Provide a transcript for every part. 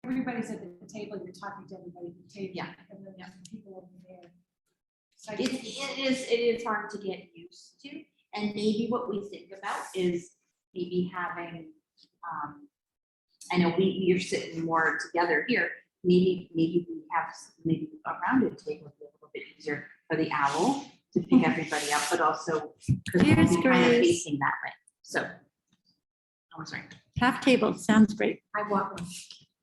everybody's at the table, you're talking to everybody at the table. Yeah. And then you have people over there. So It is hard to get used to, and maybe what we think about is maybe having, I know you're sitting more together here, maybe we have, maybe a rounded table would be a little bit easier for the owl to pick everybody up, but also because we're Here's kind of Grace. facing that way, so. I'm sorry. Half table, sounds great. I want one.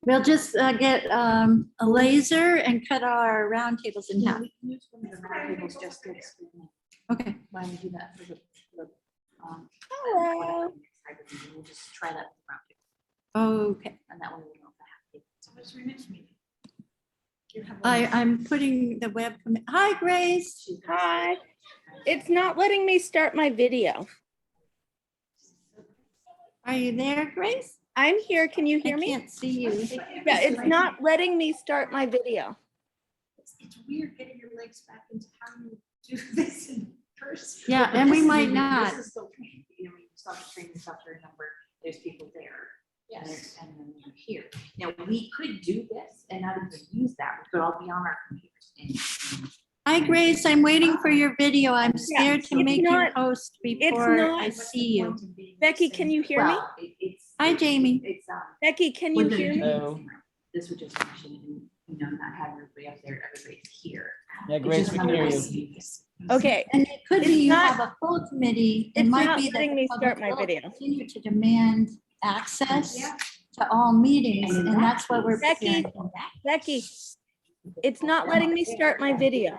We'll just get a laser and cut our round tables in half. We can use one of the round tables just to explain. Okay. Why don't we do that for the, Hello. we'll just try that with the round table, Okay. and that one we don't have to. So what's your next meeting? You have one. I'm putting the web committee. Hi, Grace. Hi. It's not letting me start my video. Are you there, Grace? I'm here. Can you hear I me? can't see you. Yeah, it's not letting me start my video. It's weird getting your legs back into how you do this in person. Yeah, and we might not. This is still training, you know, you still have to train yourself to remember there's people there. And Yes. and then they're here. Now, we could do this and not even use that. We could all be on our computers. Hi, Grace. I'm waiting for your video. I'm scared to it's make you not- host before not- I see you. Becky, can you hear me? Well, it's. Hi, Jamie. It's, Becky, can you hear me? Hello. this would just actually, you know, not have everybody up there, everybody's here. Yeah, It's Grace, just we can another hear way to you. do this. Okay, And it could be It's you not- have a full committee. It it's might not be that letting the me public start my will video. continue to demand access Yeah. to all meetings, And in and that that's what we're Becky. preparing. Becky, it's not letting me start my video.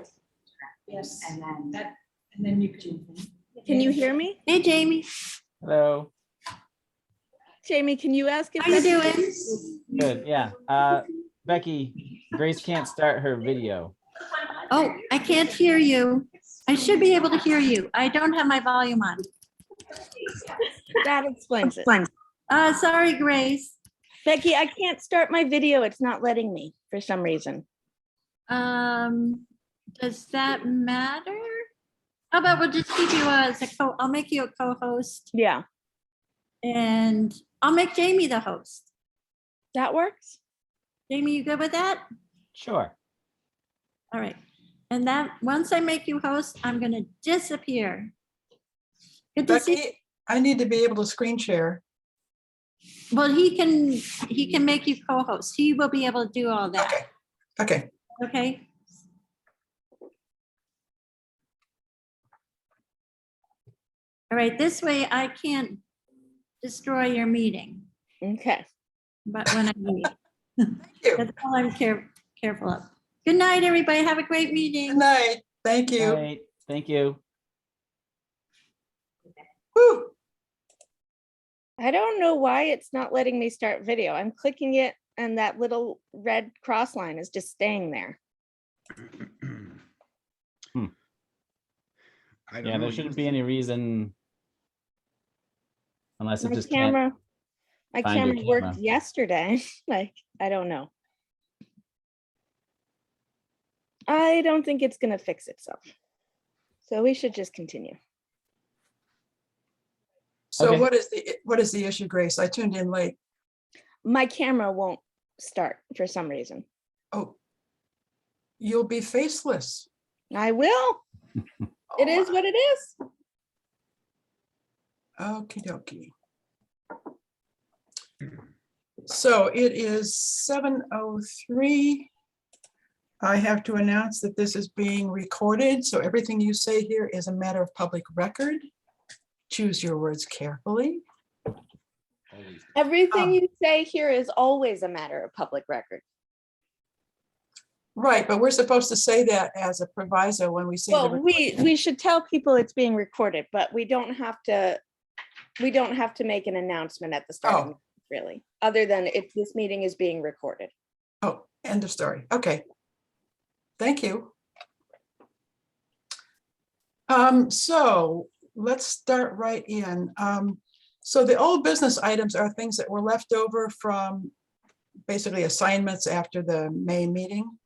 Yes. And then That, and then you could. Can you hear me? Hey, Jamie, Hello. Jamie, can you ask if how you Becky- doing? Good. Yeah. Becky, Grace can't start her video. Oh, I can't hear you. I should be able to hear you. I don't have my volume on. That explains it. Sorry, Grace. Becky, I can't start my video. It's not letting me for some reason. Does that matter? How about we'll just keep you as a I'll make you a co-host Yeah, and I'll make Jamie the host. that works. Jamie, you good with that? Sure. All right. And that, once I make you host, I'm gonna disappear. Good to see. Becky, I need to be able to screen share. Well, he can make you co-host. He will be able to do all that. Okay, okay. Okay? All right, this way I can't destroy your meeting, Okay. but when I leave. Thank you. That's all I'm careful of. Good night, everybody. Have a great Good meeting. night. Thank you. All right. Thank you. Whew. I don't know why it's not letting me start video. I'm clicking it and that little red cross line is just staying there. I don't Yeah, know. there shouldn't be any reason. Unless it My just can't. camera, my find your camera worked camera. yesterday. Like, I don't know. I don't think it's gonna fix itself. So we should just continue. So Okay. what is the issue, Grace? I tuned in late. My camera won't start for some reason. Oh, you'll be faceless. I will. It is what it is. Okie dokie. So it is 7:03. I have to announce that this is being recorded, so everything you say here is a matter of public record. Choose your words carefully. Always. Everything you say here is always a matter of public record. Right, but we're supposed to say that as a proviso when we say. the Well, we should tell people it's being recorded, but we don't have to make an announcement at the start, of the meeting, really, other than if this meeting is being recorded. Oh, end of story. Okay. Thank you. So let's start right in. So the old business items are things that were left over from basically assignments after the May meeting.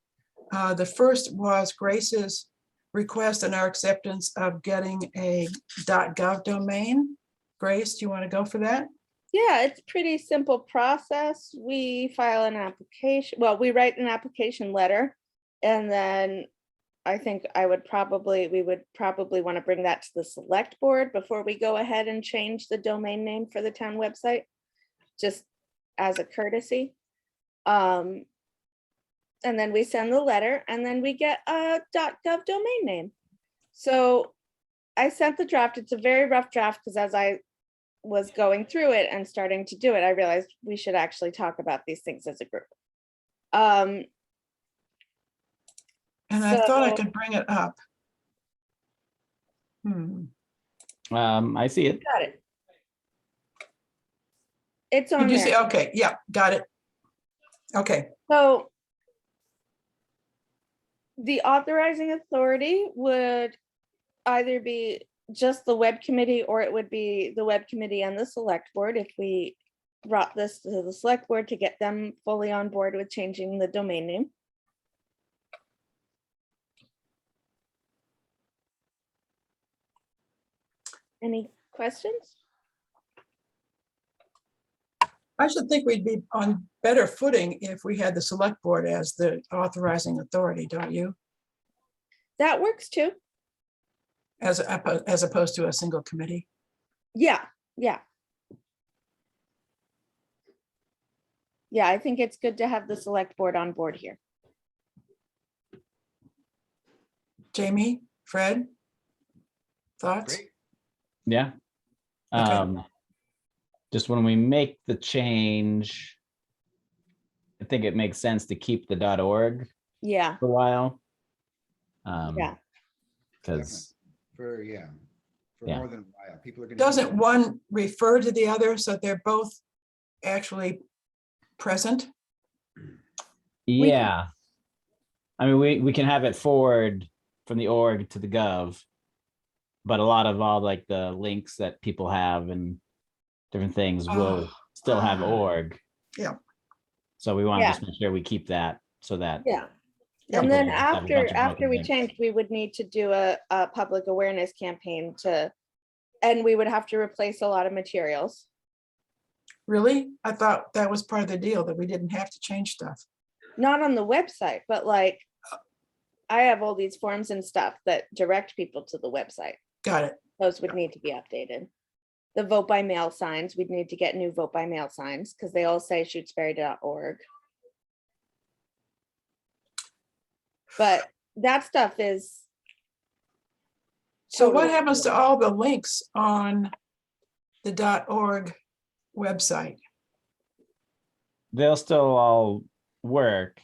The first was Grace's request and our acceptance of getting a .gov domain. Grace, do you want to go for that? Yeah, it's pretty simple process. We file an application, well, we write an application letter. And then I think we would probably want to bring that to the select board before we go ahead and change the domain name for the town website, just as a courtesy. And then we send the letter and then we get a .gov domain name. So I sent the draft. It's a very rough draft because as I was going through it and starting to do it, I realized we should actually talk about these things as a group. And I thought I So- could bring it up. I see it. Got it. It's on Did you see? there. Okay, yeah, got it. Okay, So the authorizing authority would either be just the web committee, or it would be the web committee and the select board if we brought this to the select board to get them fully on board with changing the domain name. Any questions? I should think we'd be on better footing if we had the select board as the authorizing authority, don't you? That works too. As opposed to a single committee. Yeah, yeah. Yeah, I think it's good to have the select board on board here. Jamie, Fred? Thoughts? Great. Yeah. Just when we make the change, I think it makes sense to keep the .org Yeah, for a while. yeah. Because For Yeah. more than a while, people are gonna. Doesn't one refer to the other so they're both actually present? yeah, I mean, we can have it forward from the org to the gov, but a lot of all like the links that people have and different things will still have org. Yeah. So we want to Yeah. just make sure we keep that so that Yeah. Yeah. And then People have a bunch of after we links. changed, we would need to do a public awareness campaign and we would have to replace a lot of materials. Really? I thought that was part of the deal, that we didn't have to change stuff. Not on the website, but like, I have all these forms and stuff that direct people to the website. Got it. Those would need to be updated. The vote by mail signs, we'd need to get new vote by mail signs because they all say shutesbury.org. But that stuff is, So what Totally. happens to all the links on the .org website? they'll still all work.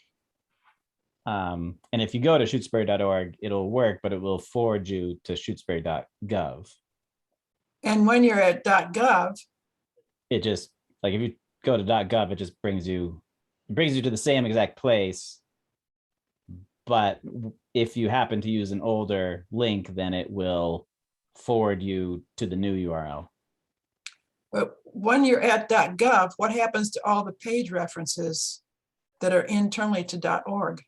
And if you go to shutesbury.org, it'll work, but it will forward you to shutesbury.gov. And when you're at .gov, It just, like, if you go to .gov, it just brings you to the same exact place. But if you happen to use an older link, then it will forward you to the new URL. but when you're at .gov, what happens to all the page references that are internally to .org?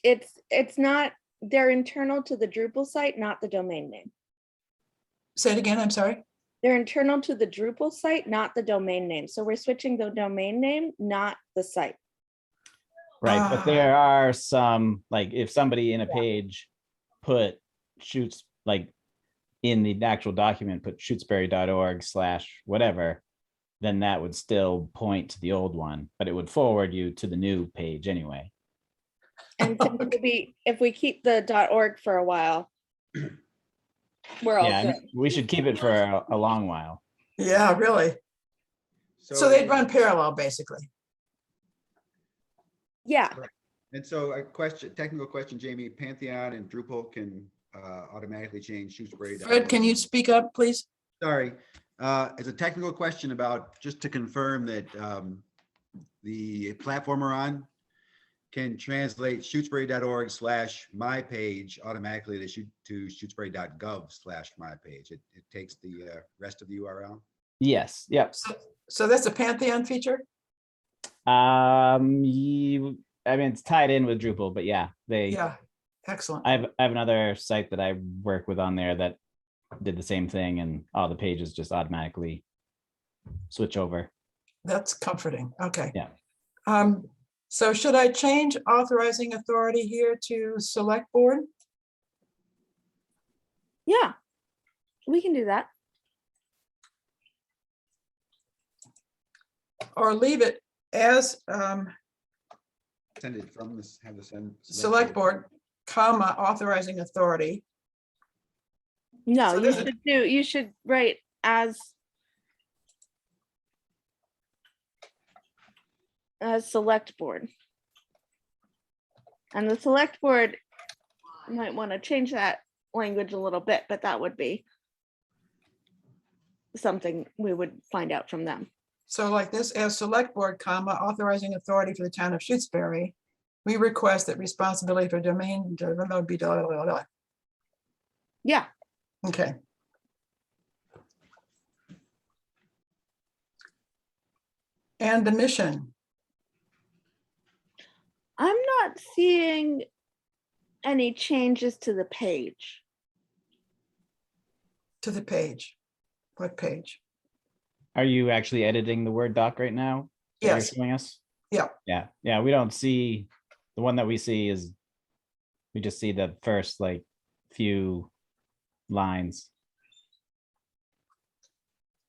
it's not, they're internal to the Drupal site, not the domain name. Say it again, I'm sorry. They're internal to the Drupal site, not the domain name. So we're switching the domain name, not the site. Right, but there are some, like, if somebody in a page put shoots, like, in the actual document, put shutesbury.org/whatever, then that would still point to the old one, but it would forward you to the new page anyway. And since if we keep the .org for a while, we're all Yeah, I good. mean, we should keep it for a long while. Yeah, really. So they'd run parallel, basically. Yeah, And so technical question, Jamie, Pantheon and Drupal can automatically change Shutesbury. Fred, can you speak up, please? Sorry, as a technical question about, just to confirm that the platform we're on can translate shutesbury.org/my page automatically to shutesbury.gov/my page. It takes the rest of the URL. Yes, yep. So that's a Pantheon feature? I mean, it's tied in with Drupal, but yeah, Yeah, excellent. I have another site that I work with on there that did the same thing, and all the pages just automatically switch over. That's comforting. Okay. Yeah. So should I change authorizing authority here to select board? Yeah, we can do that. Or leave it as Send it from this, have the send. select board, comma, authorizing authority? No, So you this is- should do, you should write as select board. And the select board might want to change that language a little bit, but that would be something we would find out from them. So like this, as select board, comma, authorizing authority for the town of Shutesbury, we request that responsibility for domain be. Yeah, Okay. And the mission, I'm not seeing any changes to the page. to the page. What page? Are you actually editing the Word doc right now? that you're Yes. showing us? Yeah. Yeah, we don't see, the one that we see is, we just see the first like few lines.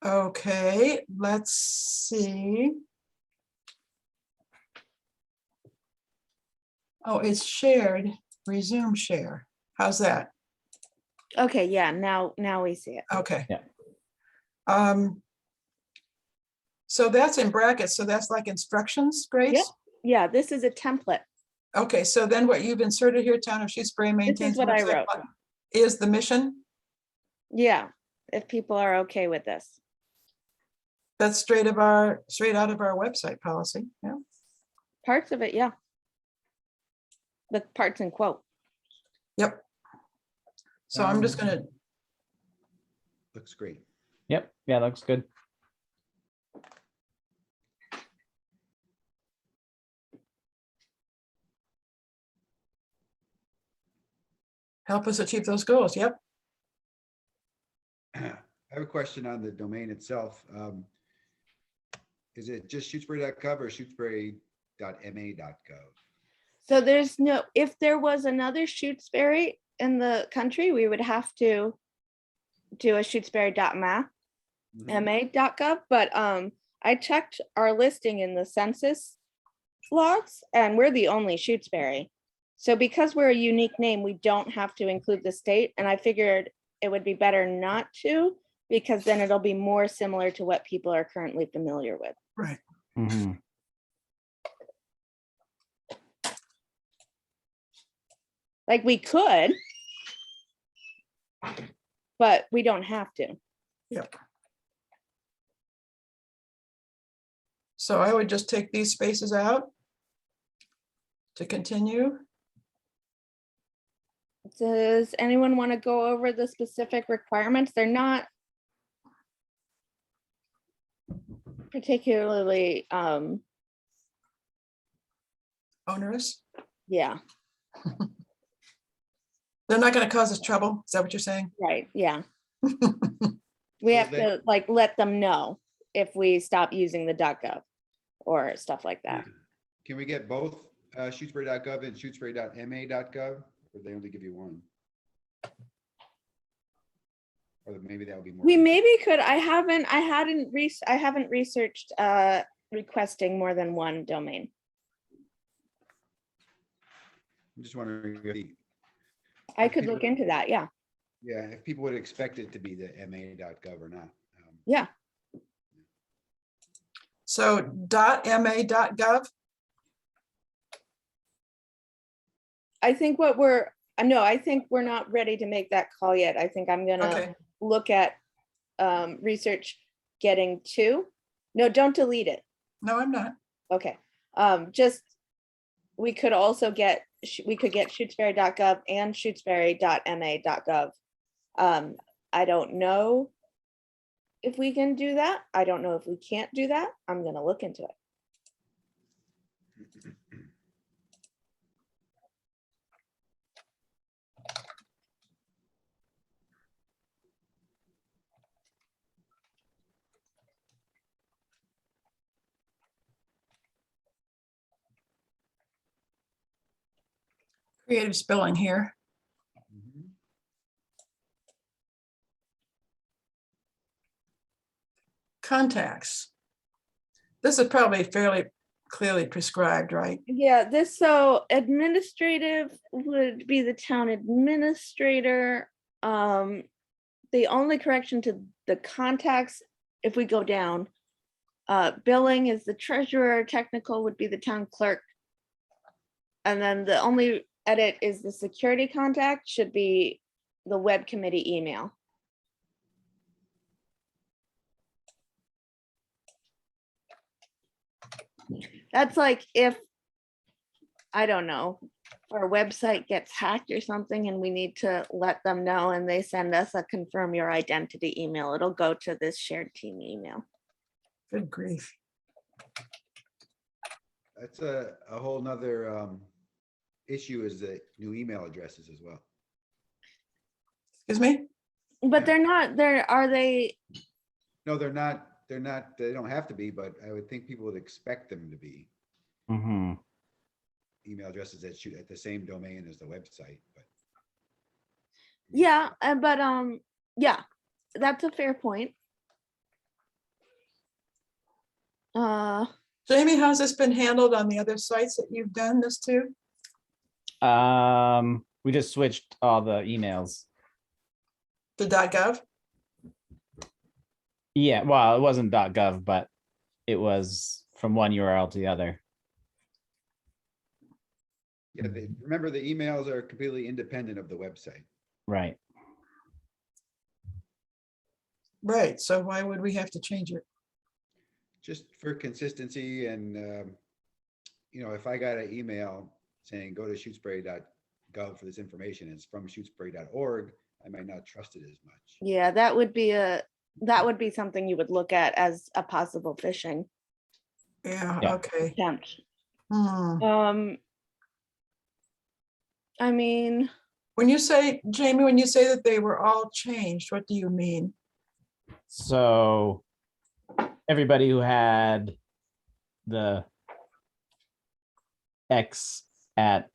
Okay, let's see. Oh, it's shared, resume share. How's that? Okay, yeah, now we see it. Okay. Yeah. So that's in brackets, so that's like instructions, Grace? Yep. Yeah, this is a template. Okay, so then what you've inserted here, town of Shutesbury maintains. what I website wrote. button, is the mission. Yeah, if people are okay with this. That's straight out of our website policy. Yeah. Parts of it, yeah. The parts in quote. Yep. So I'm just gonna, Looks great. Yep, yeah, looks good. help us achieve those goals. Yep. I have a question on the domain itself. Is it just shutesbury.gov or shutesbury.ma.gov? So there's no, if there was another Shutesbury in the country, we would have to do a shutesbury.ma, Mhm. ma.gov, but I checked our listing in the census logs and we're the only Shutesbury. So because we're a unique name, we don't have to include the state, and I figured it would be better not to, because then it'll be more similar to what people are currently familiar with. Right. Mhm. Like we could, but we don't have to. So I would just take these spaces out to continue. Does anyone want to go over the specific requirements? They're not particularly, Onerous. yeah, They're not gonna cause us trouble. Is that what you're saying? right, yeah. We So have they- to like let them know if we stop using the .gov or stuff like that. Can we get both shutesbury.gov and shutesbury.ma.gov, or they only give you one? Or maybe that would be more. We maybe could, I haven't researched requesting more than one domain. I'm just wondering, I could look into that, yeah. yeah, if people would expect it to be the ma.gov or not. Yeah, So .ma.gov. I think I think we're not ready to make that call yet. I think I'm gonna Okay. look at research getting two. No, don't delete it. No, I'm not. Okay, just, we could also get, we could get shutesbury.gov and shutesbury.ma.gov. I don't know if we can do that. I don't know if we can't do that. I'm gonna look into it. Creative spelling here. Mhm. Contacts. This is probably fairly clearly prescribed, right? Yeah, this, so administrative would be the town administrator. The only correction to the contacts, if we go down, billing is the treasurer, technical would be the town clerk. And then the only edit is the security contact should be the web committee email. That's like if, I don't know, our website gets hacked or something and we need to let them know and they send us a confirm your identity email, it'll go to this shared team email. Good grief. That's a whole nother issue, is the new email addresses as well. Excuse me? But they're not, are they? No, they're not, they don't have to be, but I would think people would expect them to be Mm-hmm. email addresses that shoot at the same domain as the website, but. Yeah, but yeah, that's a fair point. Jamie, how's this been handled on the other sites that you've done this to? We just switched all the emails. The .gov? Yeah, well, it wasn't .gov, but it was from one URL to the other. Yeah, remember the emails are completely independent of the website. Right. Right, so why would we have to change it? Just for consistency and, you know, if I got an email saying, go to shutesbury.gov for this information, it's from shutesbury.org, I might not trust it as much. Yeah, that would be something you would look at as a possible phishing Yeah, Yeah. okay. attempt. Hmm. I mean, When you say, Jamie, when you say that they were all changed, what do you mean? So everybody who had the x@.com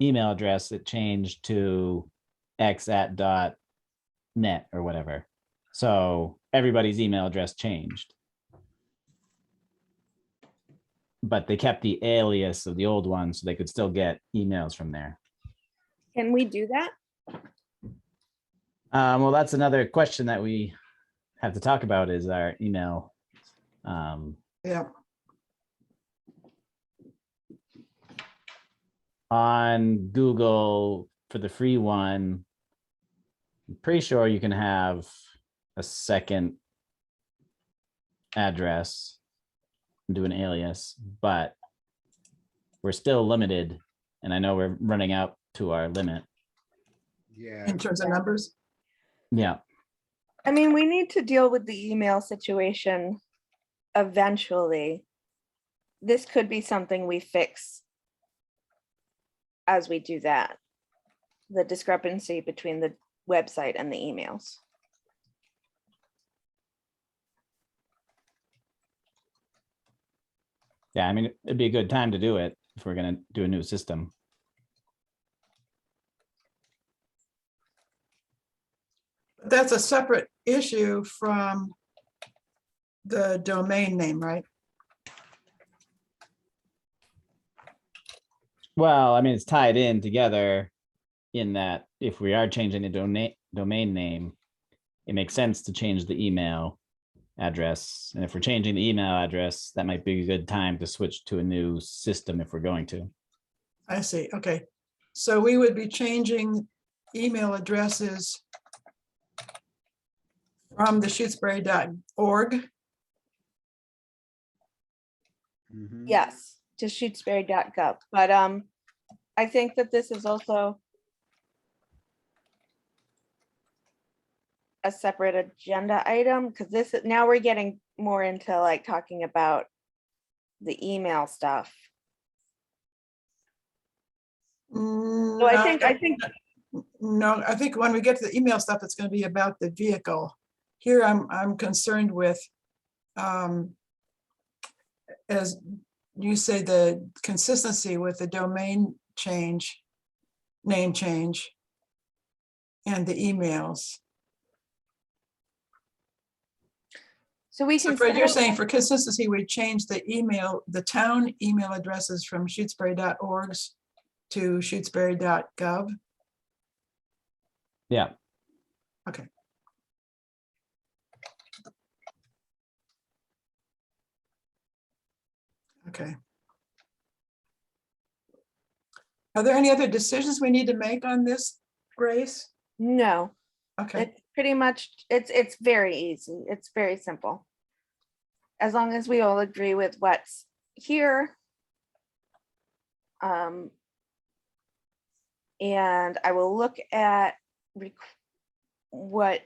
email address, it changed to x@.net or whatever. So everybody's email address changed. But they kept the alias of the old one so they could still get emails from there. can we do that? Well, that's another question that we have to talk about, is our email. Yeah, On Google for the free one, I'm pretty sure you can have a second address and do an alias, but we're still limited. And I know we're running out to our limit. Yeah, in terms of numbers. Yeah. I mean, we need to deal with the email situation eventually. This could be something we fix as we do that. The discrepancy between the website and the emails. Yeah. I mean, it'd be a good time to do it if we're going to do a new system. That's a separate issue from the domain name, right? Well, I mean, it's tied in together in that if we are changing the domain name, it makes sense to change the email address. And if we're changing the email address, that might be a good time to switch to a new system if we're going to. I see, okay. So we would be changing email addresses from the shutesbury.org. mhm. Yes, to shutesbury.gov. But I think that this is also a separate agenda item, because this is, now we're getting more into like talking about the email stuff. So I think No, I think when we get to the email stuff, it's going to be about the vehicle. Here, I'm concerned with as you say the consistency with the domain change, name change, and the emails. So we So can. Fred, you're set- saying for consistency, we change the email, the town email addresses from shutesbury.orgs to shutesbury.gov. Yeah. Okay. Okay. Are there any other decisions we need to make on this, Grace? No, Okay, it's pretty much, it's very easy. It's very simple. As long as we all agree with what's here. And I will look at what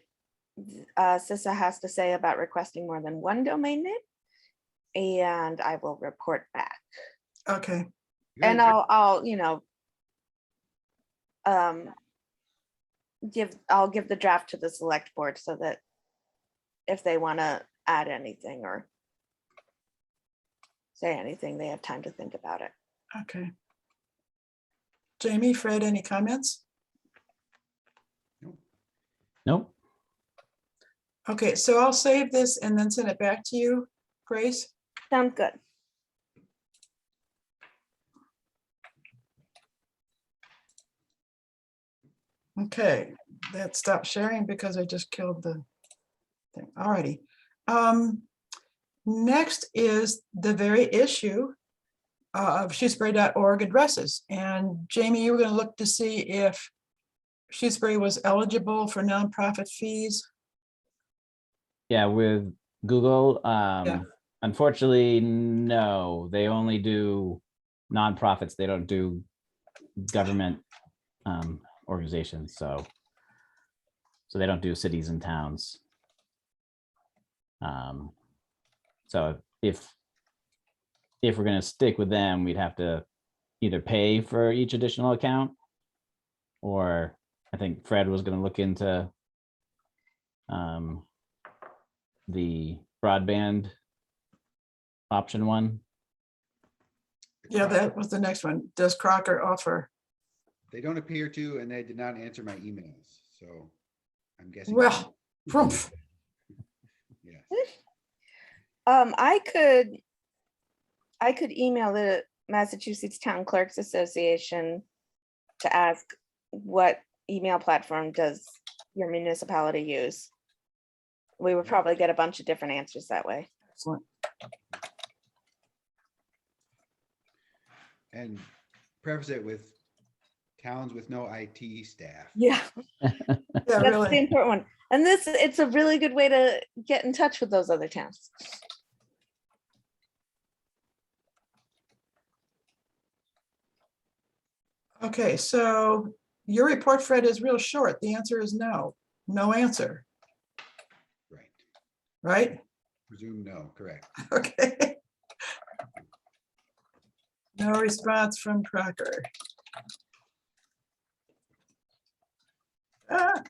CISA has to say about requesting more than one domain name. And I will report back. okay, And Good. I'll, I'll give the draft to the select board so that if they want to add anything or say anything, they have time to think about it. okay. Jamie, Fred, any comments? Nope. Okay, so I'll save this and then send it back to you, Grace. Sounds good. Okay, that stopped sharing because I just killed the thing. Alrighty. Next is the very issue of Shutesbury.org addresses. And Jamie, you were going to look to see if Shutesbury was eligible for nonprofit fees. Yeah, with Google, unfortunately, no, they only do nonprofits. They don't do government organizations. So they don't do cities and towns. So if we're going to stick with them, we'd have to either pay for each additional account, or I think Fred was going to look into the broadband option one. Yeah, that was the next one. Does Crocker offer? They don't appear to, and they did not answer my emails, so I'm guessing. Well, poof. Yeah. I could email the Massachusetts Town Clerks Association to ask what email platform does your municipality use. We would probably get a bunch of different answers that way. Excellent. And preface it with towns with no IT staff. Yeah, Yeah, that's the really. important one. And it's a really good way to get in touch with those other towns. Okay, so your report, Fred, is real short. The answer is no. No answer, Right. right? Presume no, correct. Okay. No response from Crocker. Ah.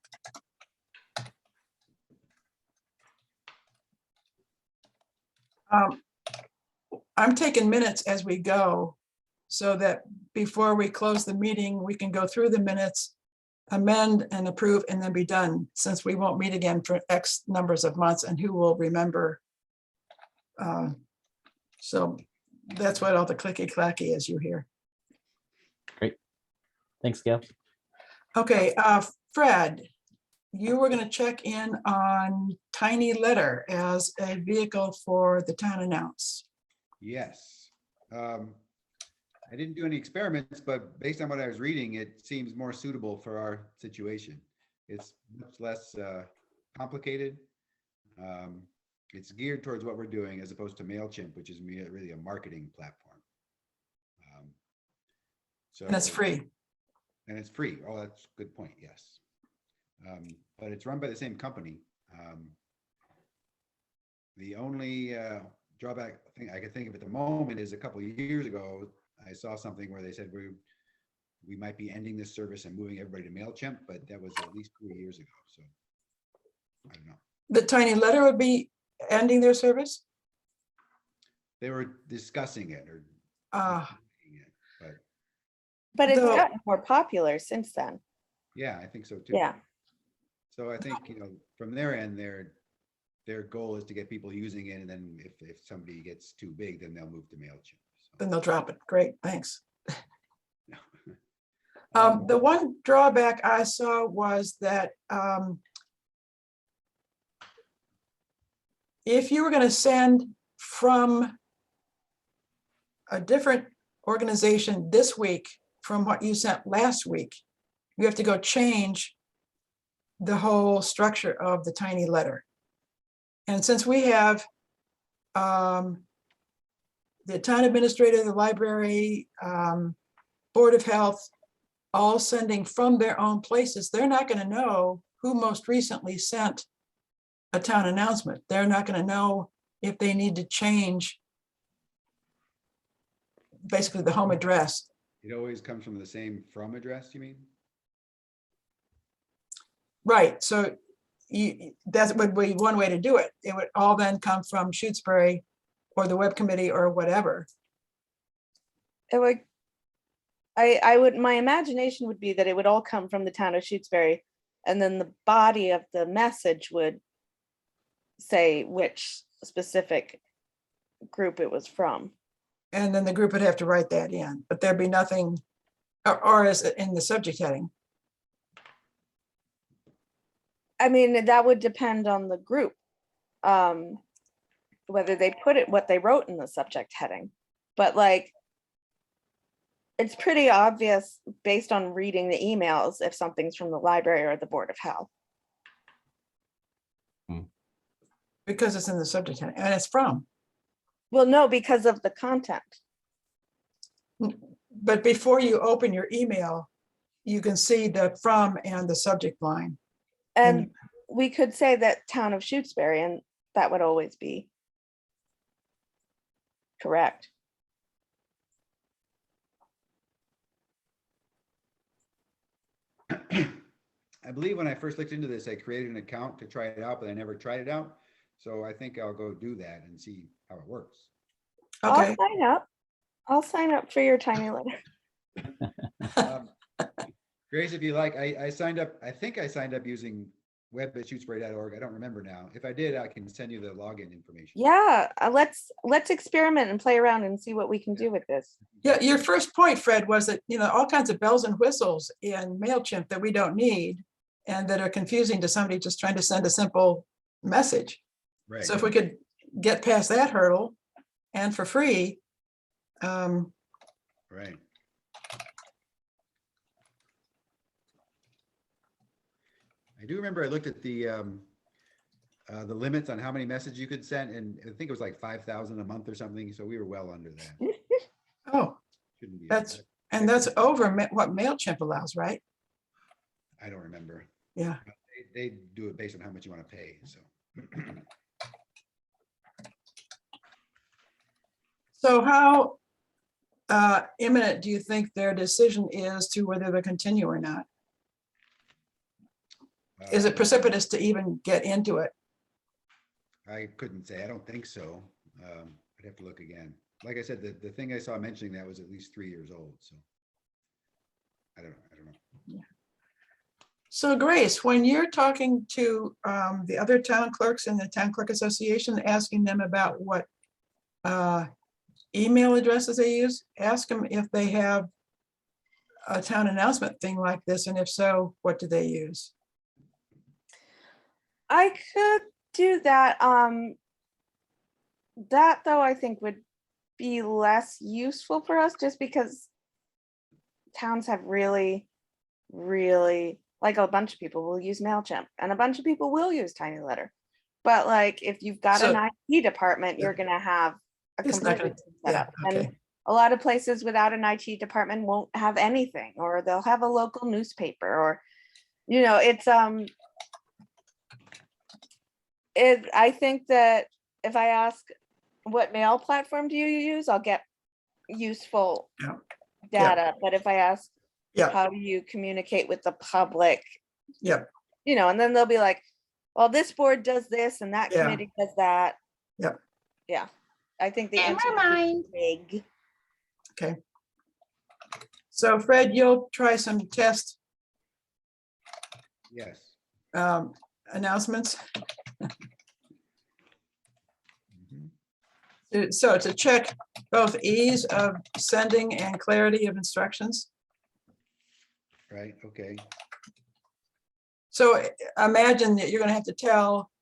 I'm taking minutes as we go, so that before we close the meeting, we can go through the minutes, amend and approve, and then be done, since we won't meet again for X numbers of months, and who will remember. So that's what all the clicky clacky is you hear. Great. Thanks, Gail. Okay, Fred, you were gonna check in on Tiny Letter as a vehicle for the town announce. Yes. I didn't do any experiments, but based on what I was reading, it seems more suitable for our situation. It's much less complicated. It's geared towards what we're doing as opposed to MailChimp, which is really a marketing platform. So And it's free. And it's free. Oh, that's a good point. Yes. But it's run by the same company. The only drawback thing I could think of at the moment is a couple of years ago, I saw something where they said we might be ending this service and moving everybody to MailChimp, but that was at least 4 years ago. So I don't know. The Tiny Letter would be ending their service? They were discussing it or But But it's Though- gotten more popular since then. yeah, I think so too. Yeah. So I think, from their end, their goal is to get people using it, and then if somebody gets too big, then they'll move to MailChimp. Then they'll drop it. Great, thanks. So, The one drawback I saw was that if you were going to send from a different organization this week from what you sent last week, you have to go change the whole structure of the tiny letter. And since we have the town administrator, the library, Board of Health, all sending from their own places, they're not going to know who most recently sent a town announcement. They're not going to know if they need to change basically the home address. it always comes from the same from address, you mean? Right, so that would be one way to do it. It would all then come from Shutesbury or the web committee or whatever. It would, I would, my imagination would be that it would all come from the town of Shutesbury, and then the body of the message would say which specific group it was from. And then the group would have to write that in, but there'd be nothing, or as in the subject heading. I mean, that would depend on the group. Whether they put it, what they wrote in the subject heading, but like, it's pretty obvious based on reading the emails if something's from the library or the Board of Health. Because it's in the subject heading, and it's from. Well, no, because of the content. But before you open your email, you can see the from and the subject line. And we could say that town of Shutesbury, and that would always be correct. I believe when I first looked into this, I created an account to try it out, but I never tried it out. So I think I'll go do that and see how it works. Okay, I'll sign up. I'll sign up for your tiny letter. Um, Grace, if you like, I signed up, I think I signed up using web@shutesbury.org. I don't remember now. If I did, I can send you the login information. Yeah, let's experiment and play around and see what we can do with this. yeah, your first point, Fred, was that, all kinds of bells and whistles in MailChimp that we don't need and that are confusing to somebody just trying to send a simple message. Right. So if we could get past that hurdle and for free, Right. I do remember I looked at the limits on how many messages you could send, and I think it was like 5,000 a month or something. So we were well under that. oh, Shouldn't be. that's over what MailChimp allows, right? I don't remember. Yeah. They do it based on how much you want to pay. So. So how imminent do you think their decision is to whether they continue or not? Is it precipitous to even get into it? I couldn't say. I don't think so. I'd have to look again. Like I said, the thing I saw mentioning that was at least 3 years old. So I don't know. Yeah. So Grace, when you're talking to the other town clerks in the Town Clerk Association, asking them about what email addresses they use, ask them if they have a town announcement thing like this, and if so, what do they use? I could do that. That though, I think would be less useful for us just because towns have really, like a bunch of people will use MailChimp and a bunch of people will use Tiny Letter. But like, if you've got So- an IT department, you're gonna have a It's not completely gonna- different setup. yeah, okay. And a lot of places without an IT department won't have anything, or they'll have a local newspaper, or, it's, I think that if I ask what mail platform do you use, I'll get useful Yeah. data. But if I ask, Yeah. how do you communicate with the public? Yep. And then they'll be like, well, this board does this and that Yeah. committee does that. Yep. Yeah. I think the In answer my is mind. big. Okay. So Fred, you'll try some test Yes. announcements. Mhm. So to check both ease of sending and clarity of instructions. Right, okay. So imagine that you're gonna have to tell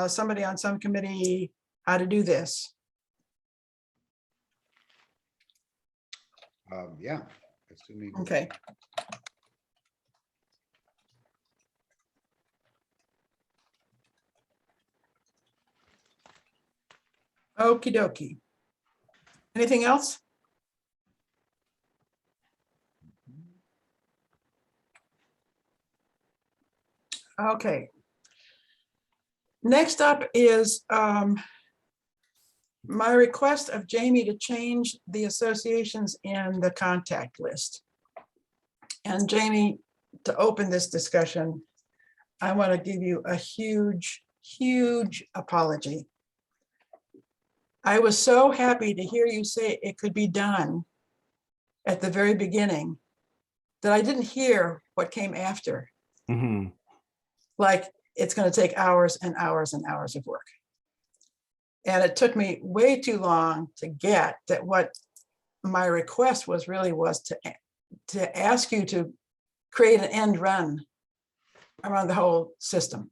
somebody on some committee how to do this. Yeah, assuming. Okay. Okey dokey. Anything else? Okay. Next up is my request of Jamie to change the associations in the contact list. And Jamie, to open this discussion, I want to give you a huge, huge apology. I was so happy to hear you say it could be done at the very beginning that I didn't hear what came after. Mhm. Like it's going to take hours and hours and hours of work. And it took me way too long to get that what my request was really was to ask you to create an end run around the whole system.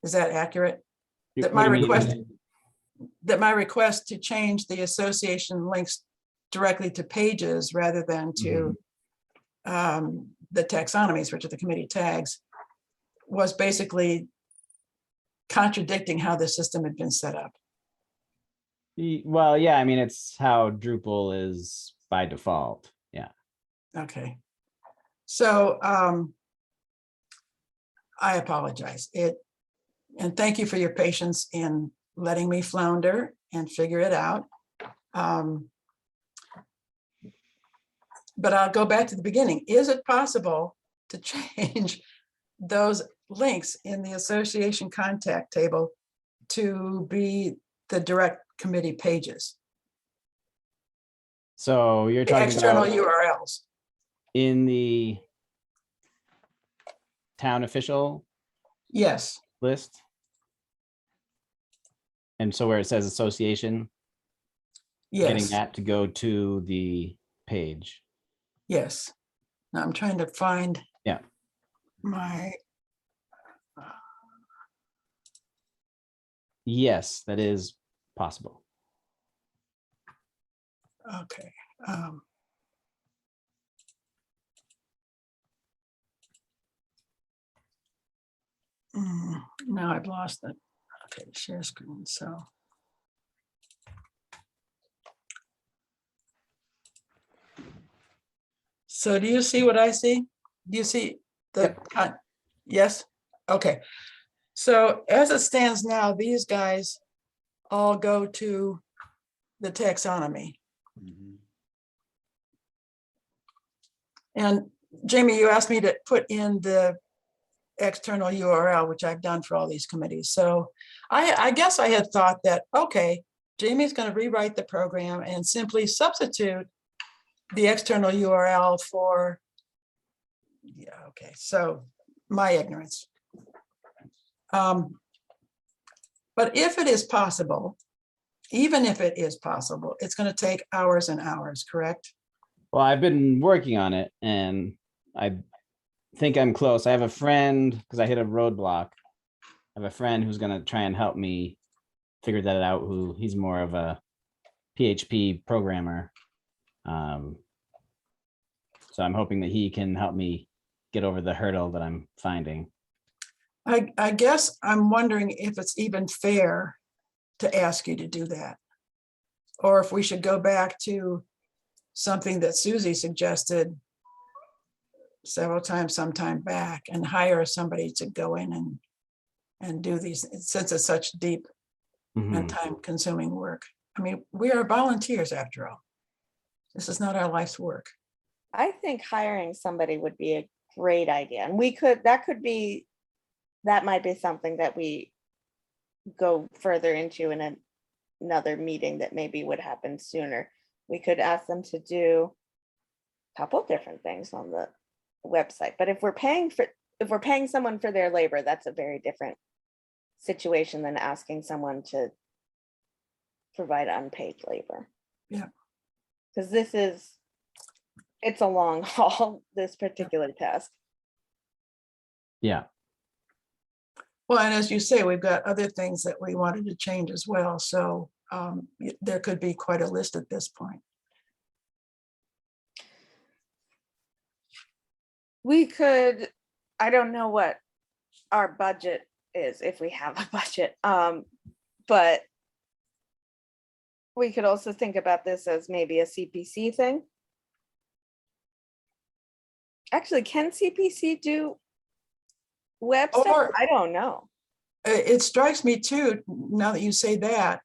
Is that accurate? That What my do you mean? request, that my request to change the association links directly to pages rather than to the taxonomies, which are the committee tags, was basically contradicting how the system had been set up. Well, yeah, I mean, it's how Drupal is by default. Yeah. Okay. So I apologize. And thank you for your patience in letting me flounder and figure it out. But I'll go back to the beginning. Is it possible to change those links in the association contact table to be the direct committee pages, So you're the talking external about URLs? in the town official Yes, list? And so where it says association, getting yes, that to go to the page. yes. Now I'm trying to find Yeah. my, Yes, that is possible. okay. Now I've lost it. Okay, share screen, so. So do you see what I see? Do you see the, yes? Okay. So as it stands now, these guys all go to the taxonomy. Mhm. And Jamie, you asked me to put in the external URL, which I've done for all these committees. So I guess I had thought that, okay, Jamie's going to rewrite the program and simply substitute the external URL for, yeah, okay, so my ignorance. But if it is possible, even if it is possible, it's going to take hours and hours, correct? Well, I've been working on it and I think I'm close. I have a friend, because I hit a roadblock. I have a friend who's going to try and help me figure that out, who he's more of a PHP programmer. So I'm hoping that he can help me get over the hurdle that I'm finding. I guess I'm wondering if it's even fair to ask you to do that. Or if we should go back to something that Susie suggested several times sometime back and hire somebody to go in and do these, since it's such deep and Mhm. time consuming work. I mean, we are volunteers after all. This is not our life's work. I think hiring somebody would be a great idea. And that might be something that we go further into in another meeting that maybe would happen sooner. We could ask them to do a couple different things on the website, but if we're paying someone for their labor, that's a very different situation than asking someone to provide unpaid labor. Yeah. Because it's a long haul, this particular task. Yeah. Well, and as you say, we've got other things that we wanted to change as well. So there could be quite a list at this point. We could, I don't know what our budget is, if we have a budget, but we could also think about this as maybe a CPC thing. Actually, can CPC do web stuff? Or- I don't know. It strikes me too, now that you say that.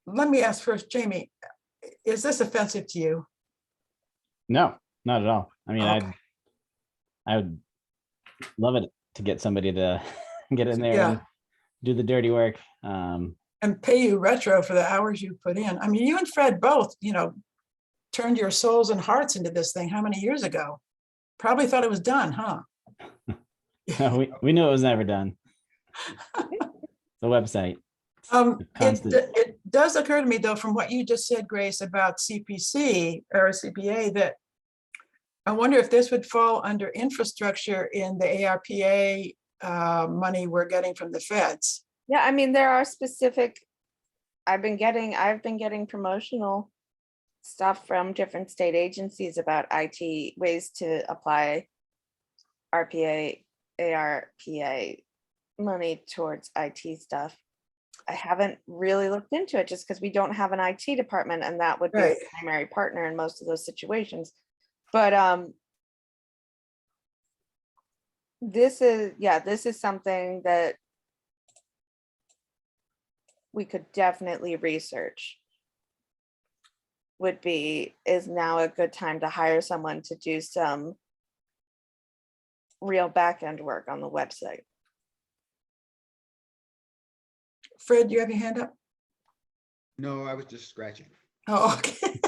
Let me ask first, Jamie, is this offensive to you? No, not at all. I mean, Okay. I would love it to get somebody to get in there Yeah. and do the dirty work. And pay you retro for the hours you put in. I mean, you and Fred both, turned your souls and hearts into this thing how many years ago? Probably thought it was done, huh? No, we knew it was never done. The website. Constant. It does occur to me though, from what you just said, Grace, about CPC or CPA, that I wonder if this would fall under infrastructure in the ARPA money we're getting from the feds. Yeah, I mean, there are specific, I've been getting promotional stuff from different state agencies about IT, ways to apply RPA, ARPA money towards IT stuff. I haven't really looked into it just because we don't have an IT department, and that would be Right. a primary partner in most of those situations. But this is something that we could definitely research. Is now a good time to hire someone to do some real back-end work on the website? Fred, you have your hand up? No, I was just scratching. Oh, okay.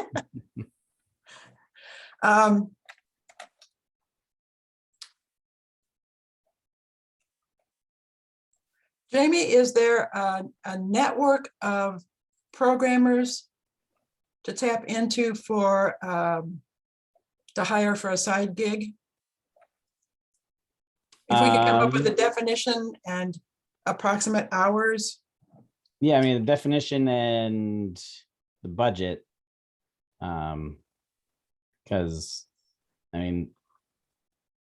Jamie, is there a network of programmers to tap into for to hire for a side gig? If we could come up with a definition and approximate hours. Yeah, I mean, the definition and the budget. Because, I mean,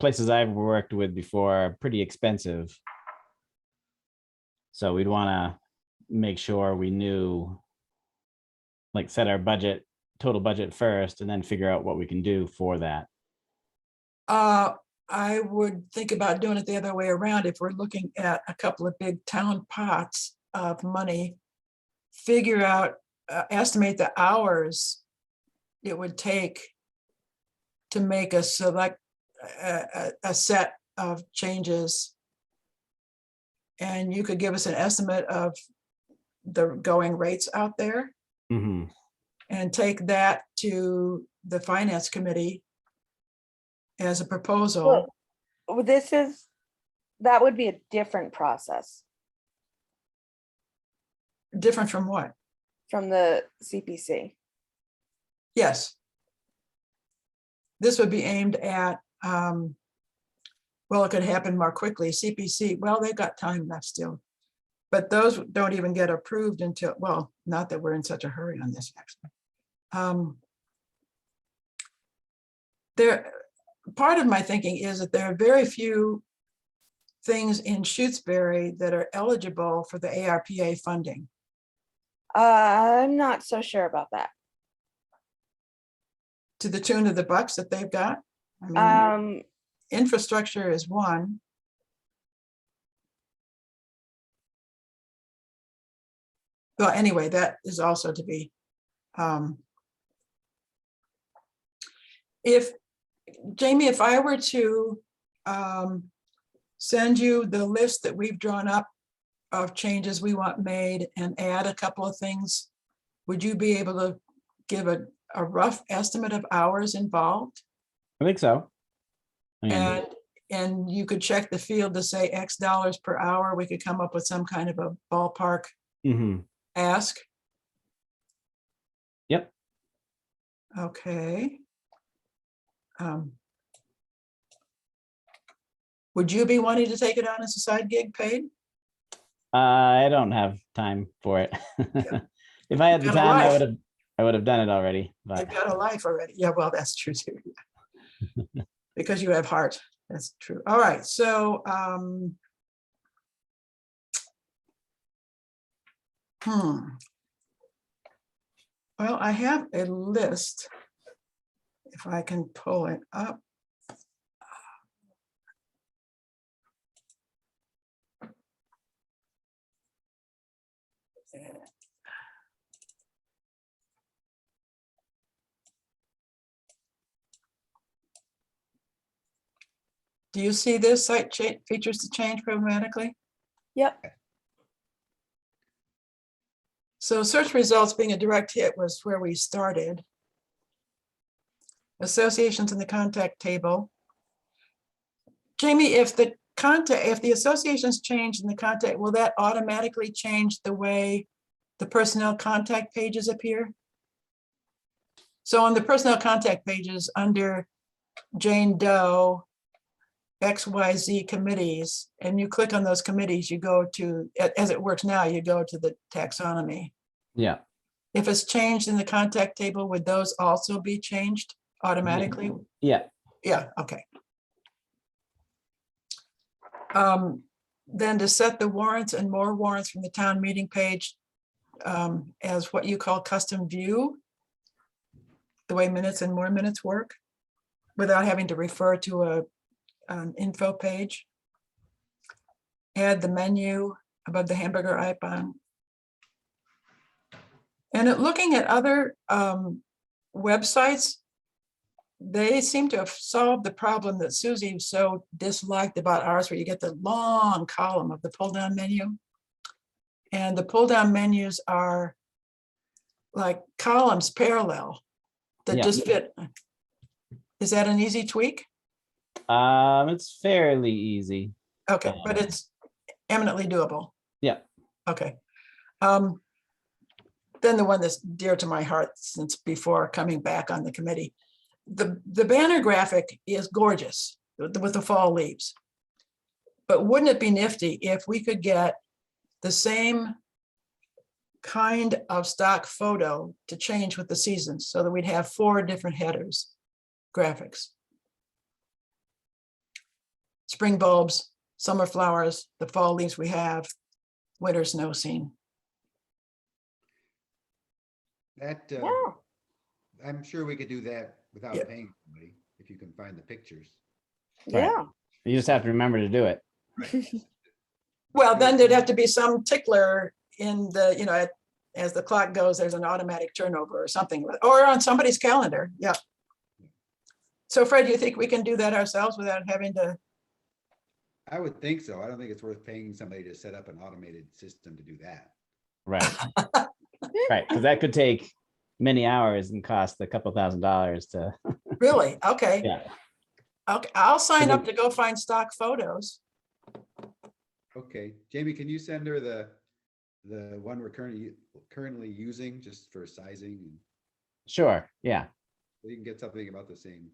places I've worked with before are pretty expensive. So we'd want to make sure we knew, like, set our budget, total budget first, and then figure out what we can do for that. I would think about doing it the other way around. If we're looking at a couple of big town pots of money, figure out, estimate the hours it would take to make a select, a set of changes. And you could give us an estimate of the going rates out there Mhm. and take that to the finance committee as a proposal. Well, that would be a different process Different from what? from the CPC. Yes. This would be aimed at, well, it could happen more quickly. CPC, well, they've got time left still. But those don't even get approved until, well, not that we're in such a hurry on this, actually. Part of my thinking is that there are very few things in Shutesbury that are eligible for the ARPA funding. I'm not so sure about that. To the tune of the bucks that they've got. I mean, infrastructure is one. Well, anyway, that is also to be. If, Jamie, if I were to send you the list that we've drawn up of changes we want made and add a couple of things, would you be able to give a rough estimate of hours involved? I think so. I mean, And you could check the field to say X dollars per hour. We could come up with some kind of a ballpark mhm. ask. Yep. Okay. Would you be wanting to take it on as a side gig paid? I don't have time for it. If I had the Got a time, life. I would have done it already, You've but got a life already. Yeah, well, that's true too. Because you have heart. That's true. All right, so well, I have a list. If I can pull it up. Do you see this site features to change programmatically? Yep. So search results being a direct hit was where we started. Associations in the contact table. Jamie, if the associations change in the contact, will that automatically change the way the personnel contact pages appear? So on the personnel contact pages under Jane Doe, XYZ committees, and you click on those committees, you go to, as it works now, you go to the taxonomy. yeah. If it's changed in the contact table, would those also be changed automatically? Yeah. Yeah, okay. Then to set the warrants and more warrants from the town meeting page as what you call custom view, the way minutes and more minutes work, without having to refer to an info page. Add the menu above the hamburger icon. And looking at other websites, they seem to have solved the problem that Susie so disliked about ours, where you get the long column of the pull-down menu. And the pull-down menus are like columns parallel that Yeah. just fit. Is that an easy tweak? It's fairly easy. Okay, but it's eminently doable. Yeah. Okay. Then the one that's dear to my heart since before coming back on the committee. The banner graphic is gorgeous with the fall leaves. But wouldn't it be nifty if we could get the same kind of stock photo to change with the seasons, so that we'd have 4 different headers, graphics. Spring bulbs, summer flowers, the fall leaves we have, winter snow scene. That, Yeah. I'm sure we could do that without Yep. paying somebody, if you can find the pictures. Right. Yeah. You just have to remember to do it. Well, then there'd have to be some tickler in the, you know, as the clock goes, there's an automatic turnover or something, or on somebody's calendar. Yeah. So Fred, you think we can do that ourselves without having to? I would think so. I don't think it's worth paying somebody to set up an automated system to do that. Right. Right. Because that could take many hours and cost a couple $1,000s to. Really? Okay. Yeah. Okay, I'll sign up to go find stock photos. Okay, Jamie, can you send her the one we're currently using, just for sizing, and Sure. Yeah. so you can get something about the same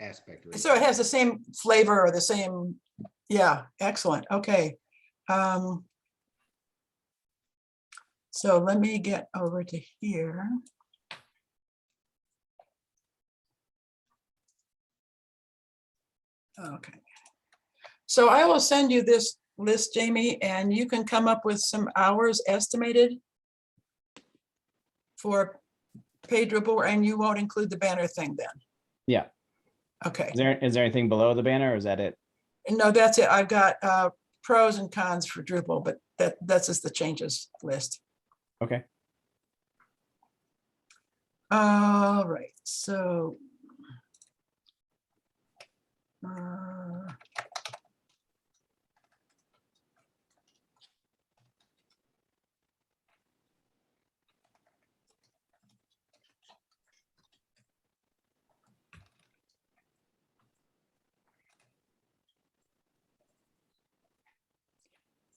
aspect ratio. So it has the same flavor or the same, yeah, excellent, okay. So let me get over to here. Okay. So I will send you this list, Jamie, and you can come up with some hours estimated for paid report, and you won't include the banner thing then. Yeah. Okay, Is there anything below the banner, or is that it? no, that's it. I've got pros and cons for Drupal, but that's just the changes list. Okay. All right, so.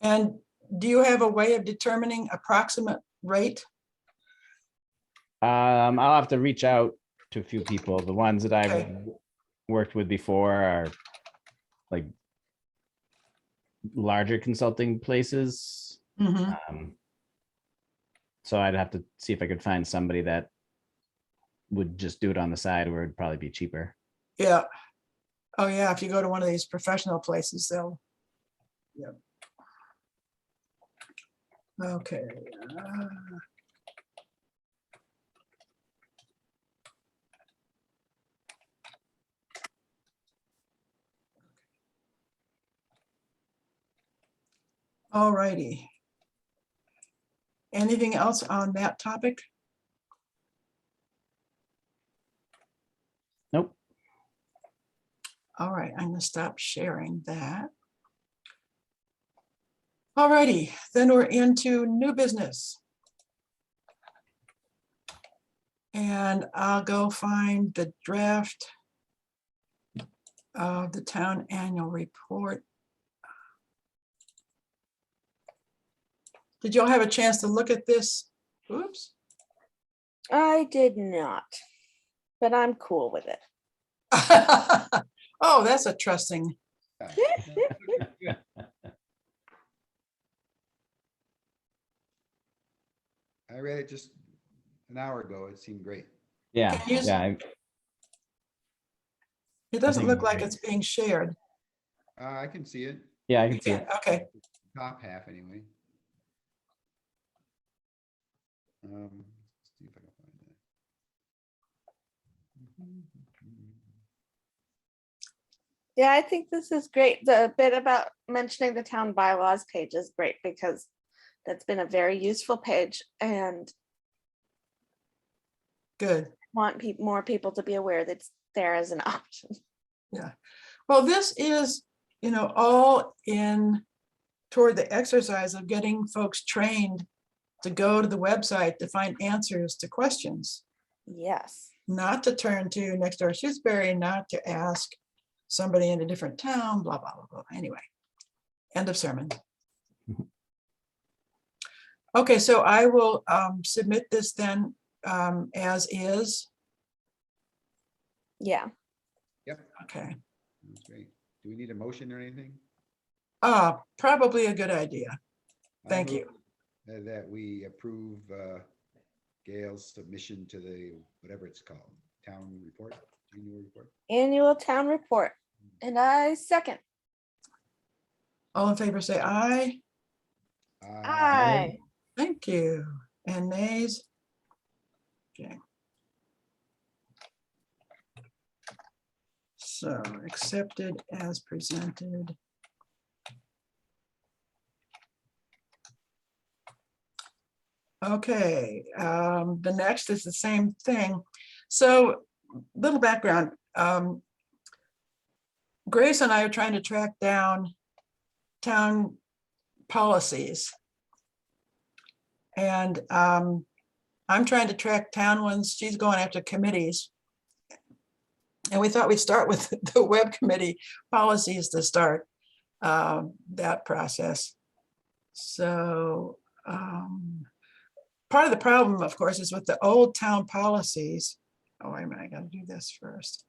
And do you have a way of determining approximate rate? I'll have to reach out to a few people. The ones that I've Okay. worked with before are like larger consulting places. Mhm. So I'd have to see if I could find somebody that would just do it on the side where it'd probably be cheaper. Yeah. Oh, yeah, if you go to one of these professional places, they'll. Yep. Okay. All righty. Anything else on that topic? Nope. All right, I'm gonna stop sharing that. All righty, then we're into new business. And I'll go find the draft of the town annual report. Did y'all have a chance to look at this? Oops. I did not, but I'm cool with it. Oh, that's a trusting. I read it just an hour ago. It seemed great. Yeah, Can you s- yeah. It doesn't think look it's like great. it's being shared. I can see it. Yeah, I can You see can, it. okay. Top half anyway. Let's see if I can find that. Yeah, I think this is great. The bit about mentioning the town bylaws page is great because that's been a very useful page and Good. want more people to be aware that it's there as an option. Yeah. Well, this is, all in toward the exercise of getting folks trained to go to the website to find answers to questions, Yes. not to turn to next door Shutesbury, not to ask somebody in a different town, blah, blah, blah, blah. Anyway, end of sermon. Okay, so I will submit this then as is. Yeah. Okay. That's great. Do we need a motion or anything? Probably a good idea. I Thank move, you. That we approve Gail's submission to the, whatever it's called, town report, annual report. Annual town report. And I second. All in favor, say aye. Aye. Thank you. And nays? Okay. So accepted as presented. Okay, the next is the same thing. So little background. Grace and I are trying to track down town policies. And I'm trying to track town ones. She's going after committees. And we thought we'd start with the web committee policies to start that process. So part of the problem, of course, is with the old town policies. Oh, wait a minute, I gotta do this first.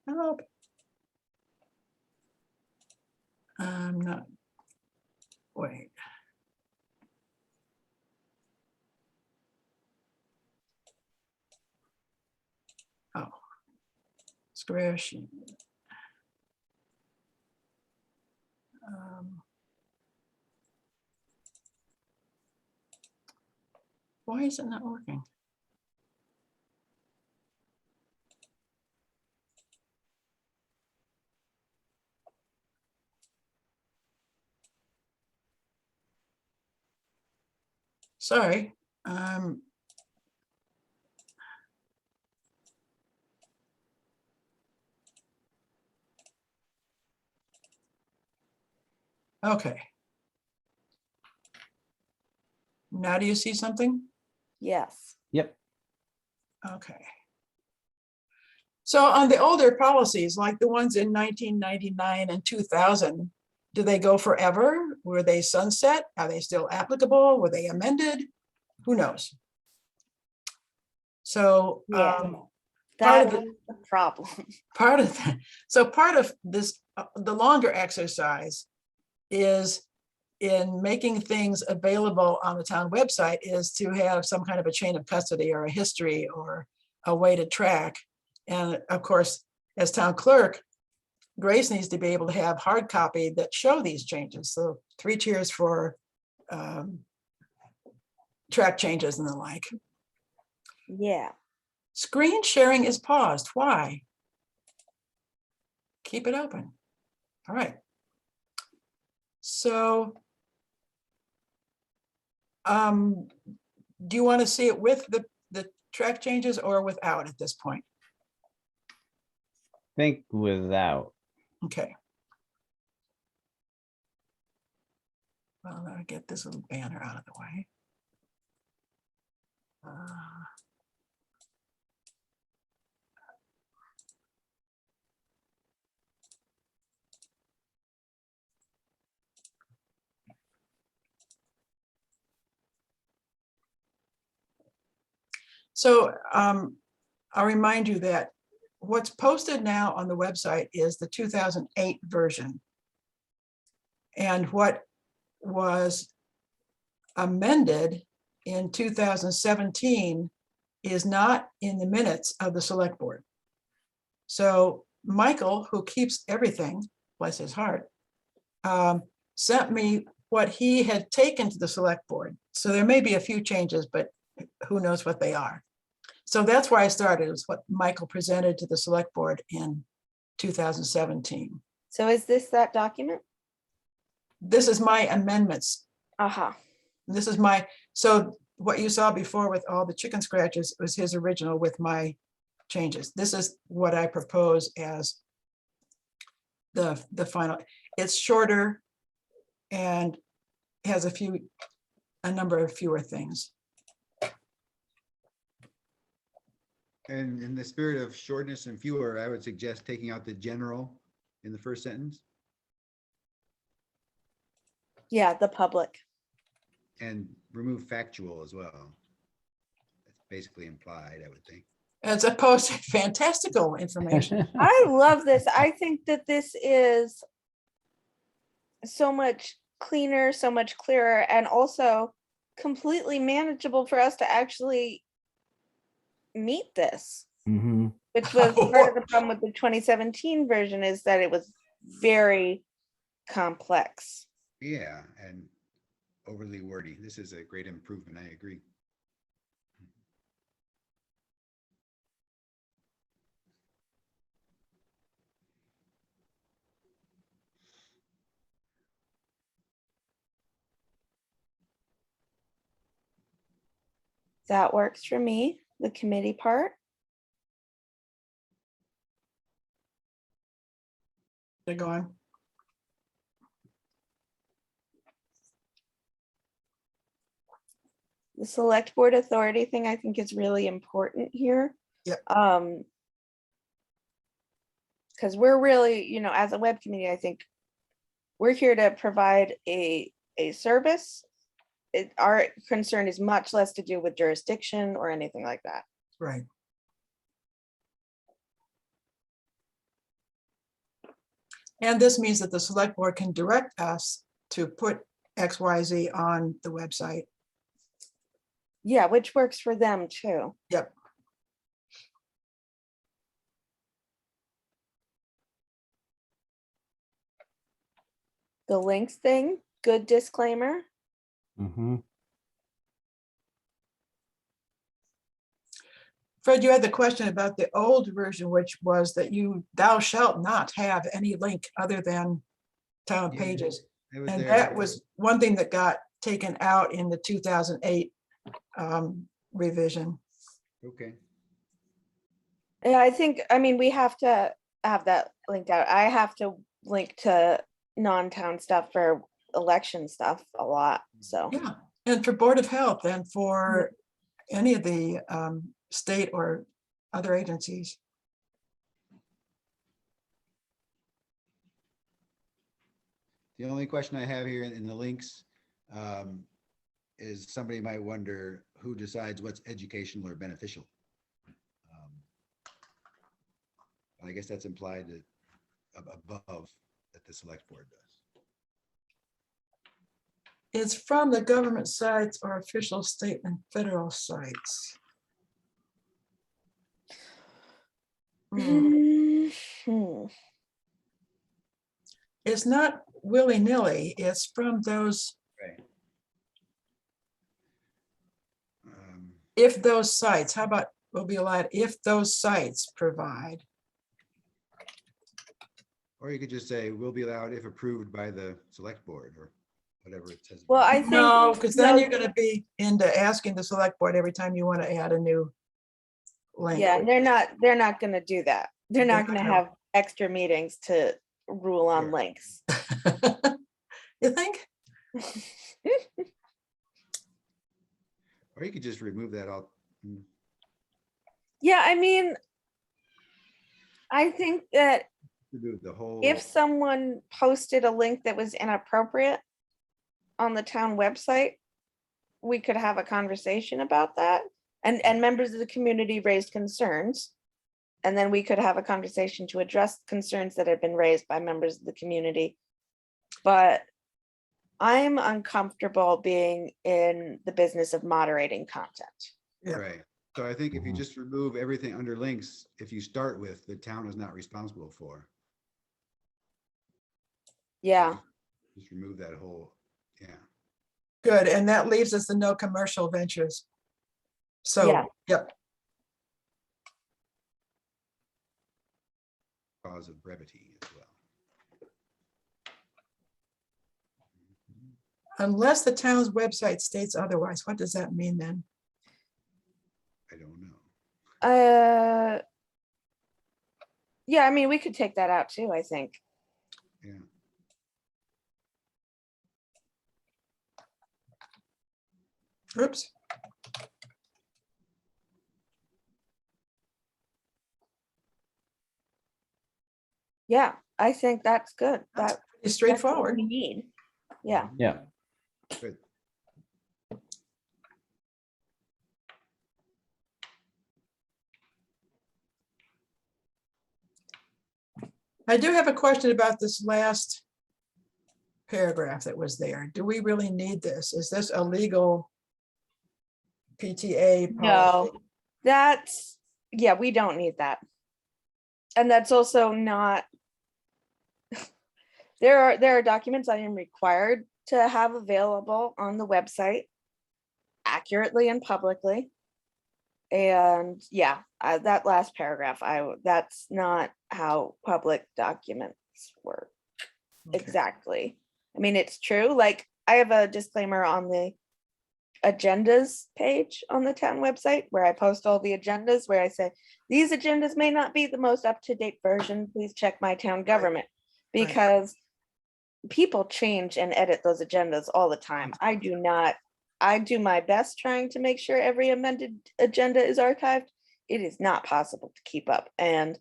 Help. I'm not, wait. Oh, square sheet. Why is it not working? Sorry. Okay. Now do you see something? Yes. Yep. Okay. So on the older policies, like the ones in 1999 and 2000, Do they go forever? Were they sunset? Are they still applicable? Were they amended? Who knows? So Yeah. part of That it- is the problem. part of that, so part of this, the longer exercise is in making things available on the town website is to have some kind of a chain of custody or a history or a way to track. And of course, as town clerk, Grace needs to be able to have hard copy that show these changes. So 3 tiers for track changes and the like. Yeah. Screen sharing is paused. Why? Keep it open. All right. So do you want to see it with the track changes or without at this point? Think without. Okay. Well, I'll get this little banner out of the way. So I'll remind you that what's posted now on the website is the 2008 version. And what was amended in 2017 is not in the minutes of the select board. So Michael, who keeps everything, bless his heart, sent me what he had taken to the select board. So there may be a few changes, but who knows what they are. So that's where I started, was what Michael presented to the select board in 2017. So is this that document? This is my amendments. Uh-huh. This is my, so what you saw before with all the chicken scratches was his original with my changes. This is what I propose as the final. It's shorter and has a number of fewer things. And in the spirit of shortness and fewer, I would suggest taking out the general in the first sentence Yeah, the public. and remove factual as well. That's basically implied, I would think. As opposed to fantastical information. I love this. I think that this is so much cleaner, so much clearer, and also completely manageable for us to actually meet this, Mm-hmm. which was part of the problem with the 2017 version, is that it was very complex. Yeah, and overly wordy. This is a great improvement. I agree. That works for me, the committee part. They're going. The select board authority thing I think is really important here. Yep. Because we're really, you know, as a web committee, I think we're here to provide a service. Our concern is much less to do with jurisdiction or anything like that. Right. And this means that the select board can direct us to put XYZ on the website. Yeah, which works for them too. Yep. The links thing, good disclaimer. Mm-hmm. Fred, you had the question about the old version, which was that thou shalt not have any link other than town Yeah, pages. It was And there. that was one thing that got taken out in the 2008 revision. Okay. Yeah, I mean, we have to have that linked out. I have to link to non-town stuff for election stuff a lot, so. Yeah, and for Board of Health and for any of the state or other agencies. The only question I have here in the links is somebody might wonder who decides what's educational or beneficial. I guess that's implied that above that the select board does. It's from the government sites or official state and federal sites. Hmm. It's not willy-nilly, it's from those, Right. if those sites, how about will be allowed if those sites provide? Or you could just say will be allowed if approved by the select board or whatever it says. Well, I think. No, because then no, you're gonna be into asking the select board every time you want to add a new link. Yeah, they're not gonna do that. They're not gonna gonna- have extra meetings to rule on Sure. links. You think? Or you could just remove that all. Yeah, I mean, I think that Remove the whole. if someone posted a link that was inappropriate on the town website, we could have a conversation about that. And members of the community raised concerns. And then we could have a conversation to address concerns that have been raised by members of the community. But I'm uncomfortable being in the business of moderating content. Yeah. Right. So I think if you just remove everything under links, if you start with the town is not responsible for. Yeah, Just remove that whole, yeah. Good, and that leaves us the no commercial ventures. So, Yeah. yep, Cause of brevity as well. unless the town's website states otherwise, what does that mean then? I don't know. yeah, I mean, we could take that out too, I think. Yeah. Oops, Yeah, I think that's good. it's That's what straightforward. we need. Yeah, Yeah. Good. I do have a question about this last paragraph that was there. Do we really need this? Is this a legal PTA policy? no, that's, yeah, we don't need that. And that's also not, there are documents I am required to have available on the website accurately and publicly. And yeah, that last paragraph, that's not how public documents work. Okay. Exactly. I mean, it's true. Like, I have a disclaimer on the agendas page on the town website where I post all the agendas, where I say, these agendas may not be the most up-to-date version. Please check my town government. Right. Because people change and edit those agendas all the time. I do my best trying to make sure every amended agenda is archived. It is not possible to keep up, and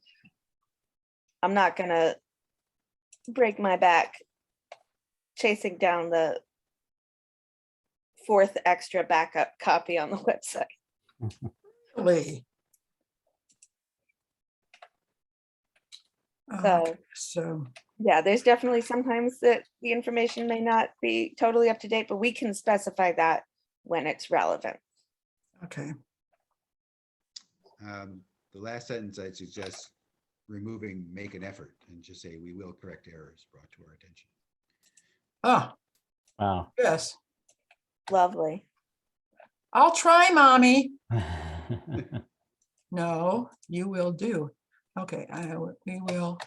I'm not gonna break my back chasing down the fourth extra backup copy on the website. Really? So, So, yeah, there's definitely sometimes that the information may not be totally up to date, but we can specify that when it's relevant. okay, The last sentence, I'd suggest removing make an effort and just say we will correct errors brought to our attention. oh, Wow. yes, Lovely. I'll try, mommy. No, you will do. Okay, we will.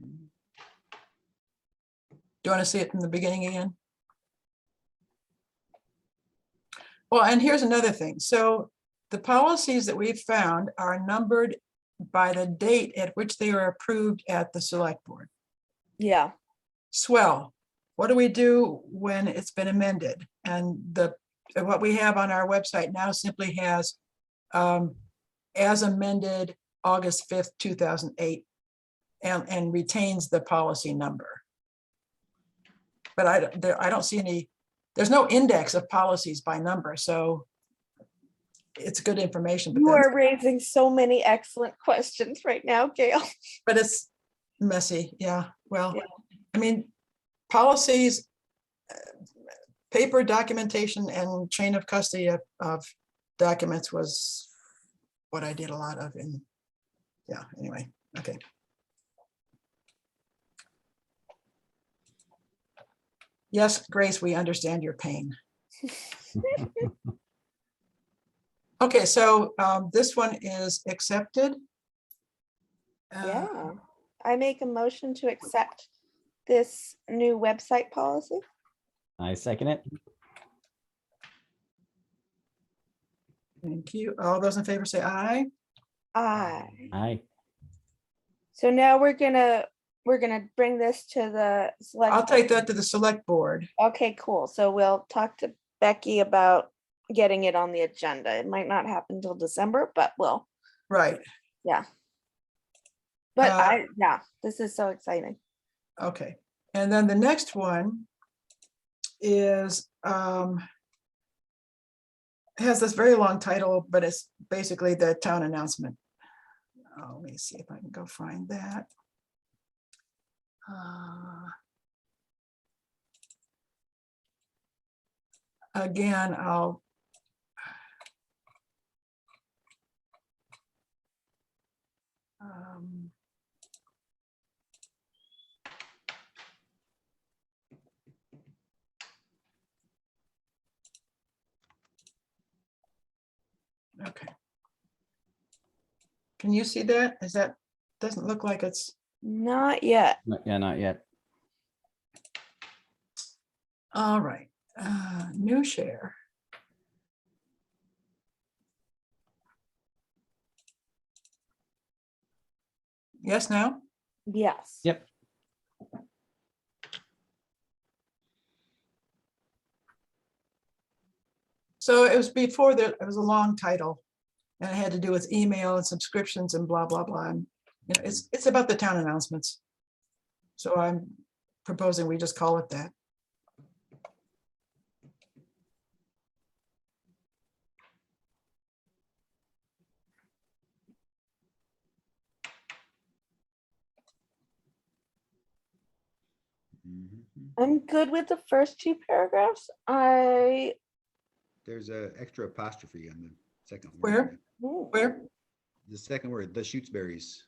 Mhm. Do you want to see it from the beginning again? Well, and here's another thing. So the policies that we've found are numbered by the date at which they are approved at the select board. Yeah, Swell. What do we do when it's been amended? And the what we have on our website now simply has as amended August 5th, 2008, and retains the policy number. But I don't see any, there's no index of policies by number, so it's good information, You are raising so many excellent questions right now, Gail. but it's messy. Yeah, well, Yeah. I mean, policies, paper documentation and chain of custody of documents was what I did a lot of in, yeah, anyway, okay. Yes, Grace, we understand your pain. Okay, so this one is accepted. Yeah, I make a motion to accept this new website policy. I second it. Thank you. All those in favor say aye. Aye. Aye. So now we're gonna bring this to the select. I'll take that to the select board. Okay, cool. So we'll talk to Becky about getting it on the agenda. It might not happen till December, but we'll, Right, yeah. But Uh, yeah, this is so exciting. okay. And then the next one is, has this very long title, but it's basically the town announcement. Let me see if I can go find that. Again, I'll okay. Can you see that? Is that, doesn't look like it's, Not yet. Yeah, not yet. all right. New share. Yes, now? Yes. Yep. So it was before that, it was a long title. And it had to do with email and subscriptions and blah, blah, blah. And you know, it's about the town announcements. So I'm proposing we just call it that. Mhm. I'm good with the first two paragraphs. There's a extra apostrophe on the second word. Where? Ooh. Where? The second word, the Shutesburys.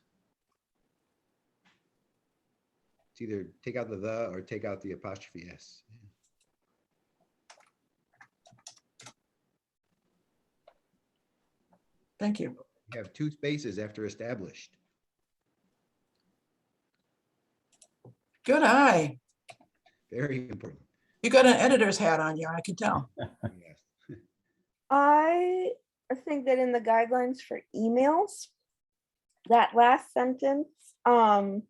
It's either take out the or take out the apostrophe S. Thank you. You have two spaces after established. Good eye. Very important. You got an editor's hat on you, I can tell. Yes. I think that in the guidelines for emails, that last sentence, I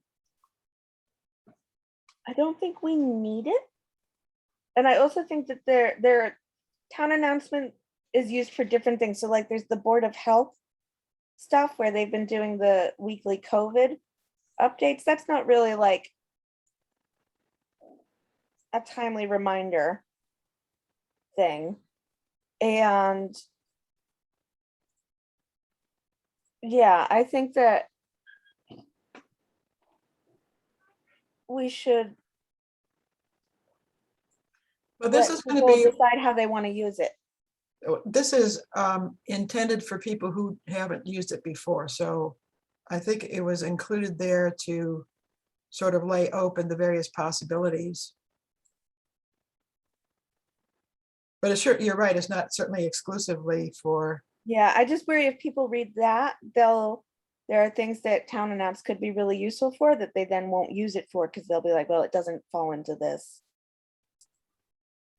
don't think we need it. And I also think that their town announcement is used for different things. So like there's the Board of Health stuff where they've been doing the weekly COVID updates. That's not really like a timely reminder thing. And yeah, I think that we should But this let is going to people be, decide how they want to use it. this is intended for people who haven't used it before. So I think it was included there to sort of lay open the various possibilities. But it's sure, you're right, it's not certainly exclusively for, Yeah, I just worry if people read that, there are things that town announce could be really useful for that they then won't use it for because they'll be like, well, it doesn't fall into this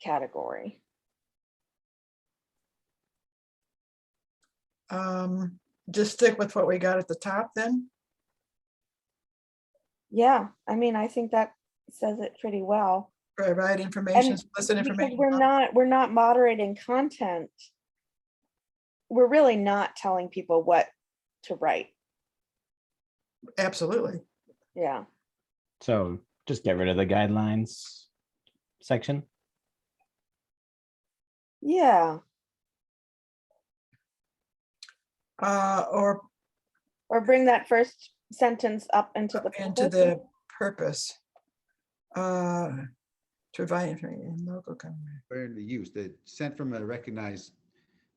category. just stick with what we got at the top then. Yeah, I mean, I think that says it pretty well. Provide information, And solicit because information. we're not moderating content. We're really not telling people what to write. Absolutely. Yeah. So just get rid of the guidelines section. Yeah. Or Or bring that first sentence up into the. into purpose. the purpose. To provide information in local government. Or in the use, the sent from a recognized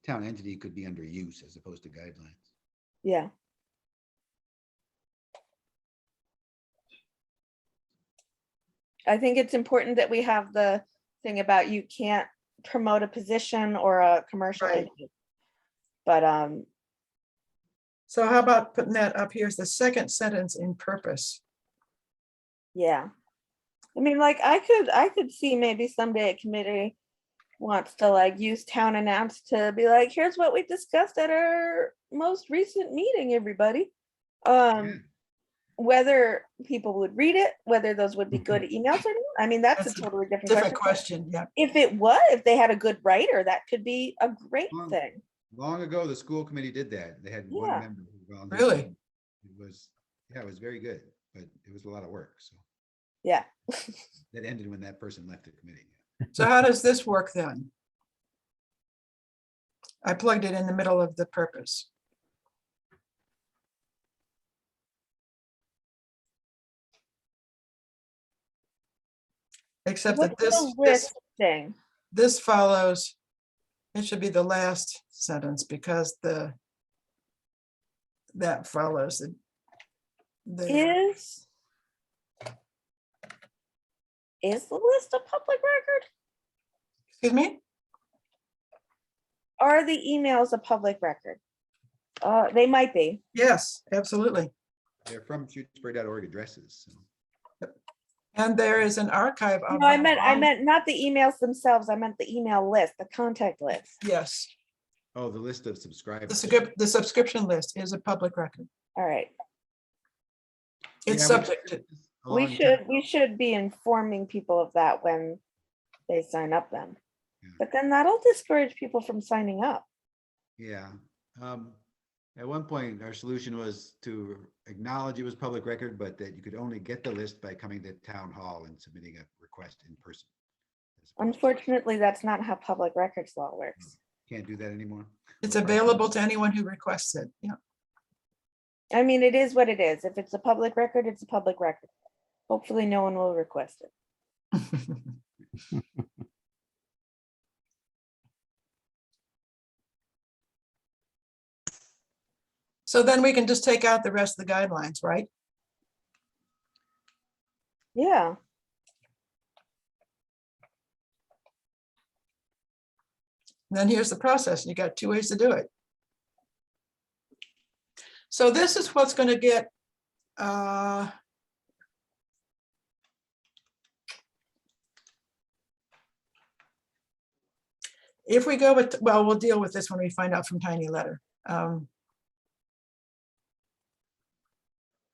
town entity could be under use as opposed to guidelines. Yeah. I think it's important that we have the thing about you can't promote a position or a commercial Right. entity. But So how about putting that up here as the second sentence in purpose? yeah. I mean, like I could see maybe someday a committee wants to like use town announce to be like, here's what we discussed at our most recent meeting, everybody. Yeah. Whether people would read it, whether those would be good emails or not, I mean, that's That's a a totally different Different question. question, yeah. If they had a good writer, that could be a great Well, thing. Long ago, the school committee did that. They had one Yeah. member who volunteered. Really? It was, yeah, it was very good, but it was a lot of work. So Yeah. that ended when that person left the committee. So how does this work then? I plugged it in the middle of the purpose. Except that What's the list thing? this follows, it should be the last sentence because that follows the Is the list a public record? excuse me? Are the emails a public record? They might be. Yes, absolutely. They're from Shutesbury.org addresses. So. And there is an archive of. No, I them all. meant not the emails themselves. I meant the email list, the contact list. Yes, Oh, the list of subscribers. the subscription list is a public record. All right. It's Yeah, subject to, a long We should be informing people of that when they sign up then. Yeah. But then that'll discourage people from signing up. Yeah. At one point, our solution was to acknowledge it was public record, but that you could only get the list by coming to town hall and submitting a request in person. Unfortunately, that's not how public records law works. Can't do that anymore. it's available to anyone who requests it. Yeah. I mean, it is what it is. If it's a public record, it's a public record. Hopefully no one will request it. So then we can just take out the rest of the guidelines, right? Yeah. Then here's the process. You got two ways to do it. So this is what's going to get if we go with, well, we'll deal with this when we find out from Tiny Letter.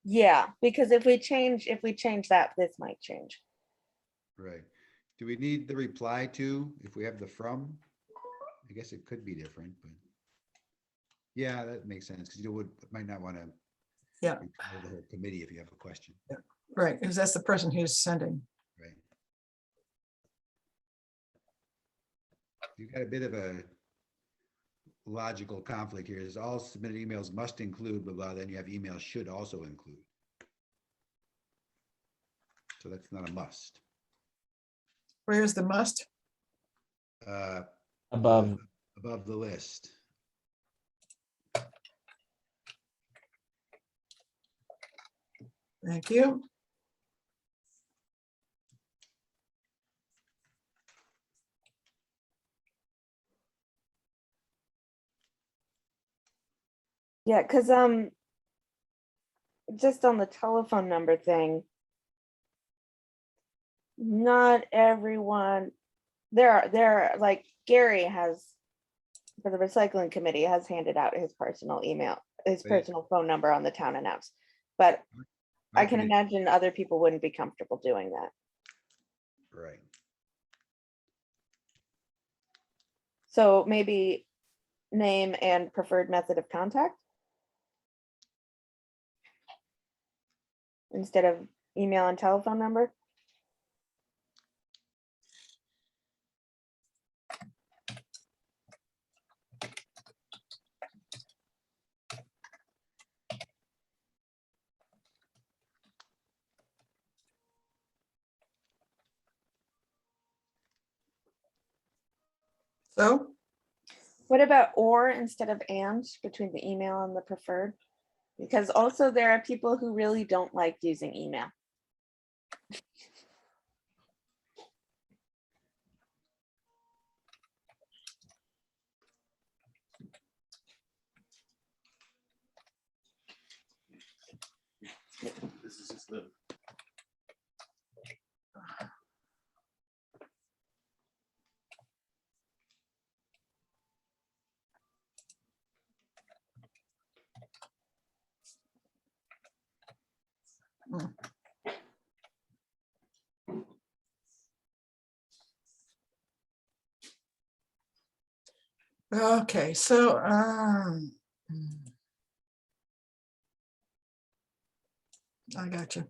Yeah, because if we change that, this might change. Right. Do we need the reply to if we have the from? I guess it could be different, but yeah, that makes sense because you might not want to. Yeah. reply to the whole committee if you have a question. Right, because that's the person who's sending. Right. You've got a bit of a logical conflict here. Is all submitted emails must include blah, blah, then you have emails should also include. So that's not a must. Where's the must? Above. Above the list. Thank you. Yeah, because just on the telephone number thing, not everyone, there are like Gary has, for the recycling committee, has handed out his personal email, his Right. personal phone number on the town announce. But I can Okay, imagine other people wouldn't be comfortable doing that. Right. So maybe name and preferred method of contact instead of email and telephone number. So, What about or instead of and between the email and the preferred? Because also there are people who really don't like using email. This is just the. okay, so, I got you.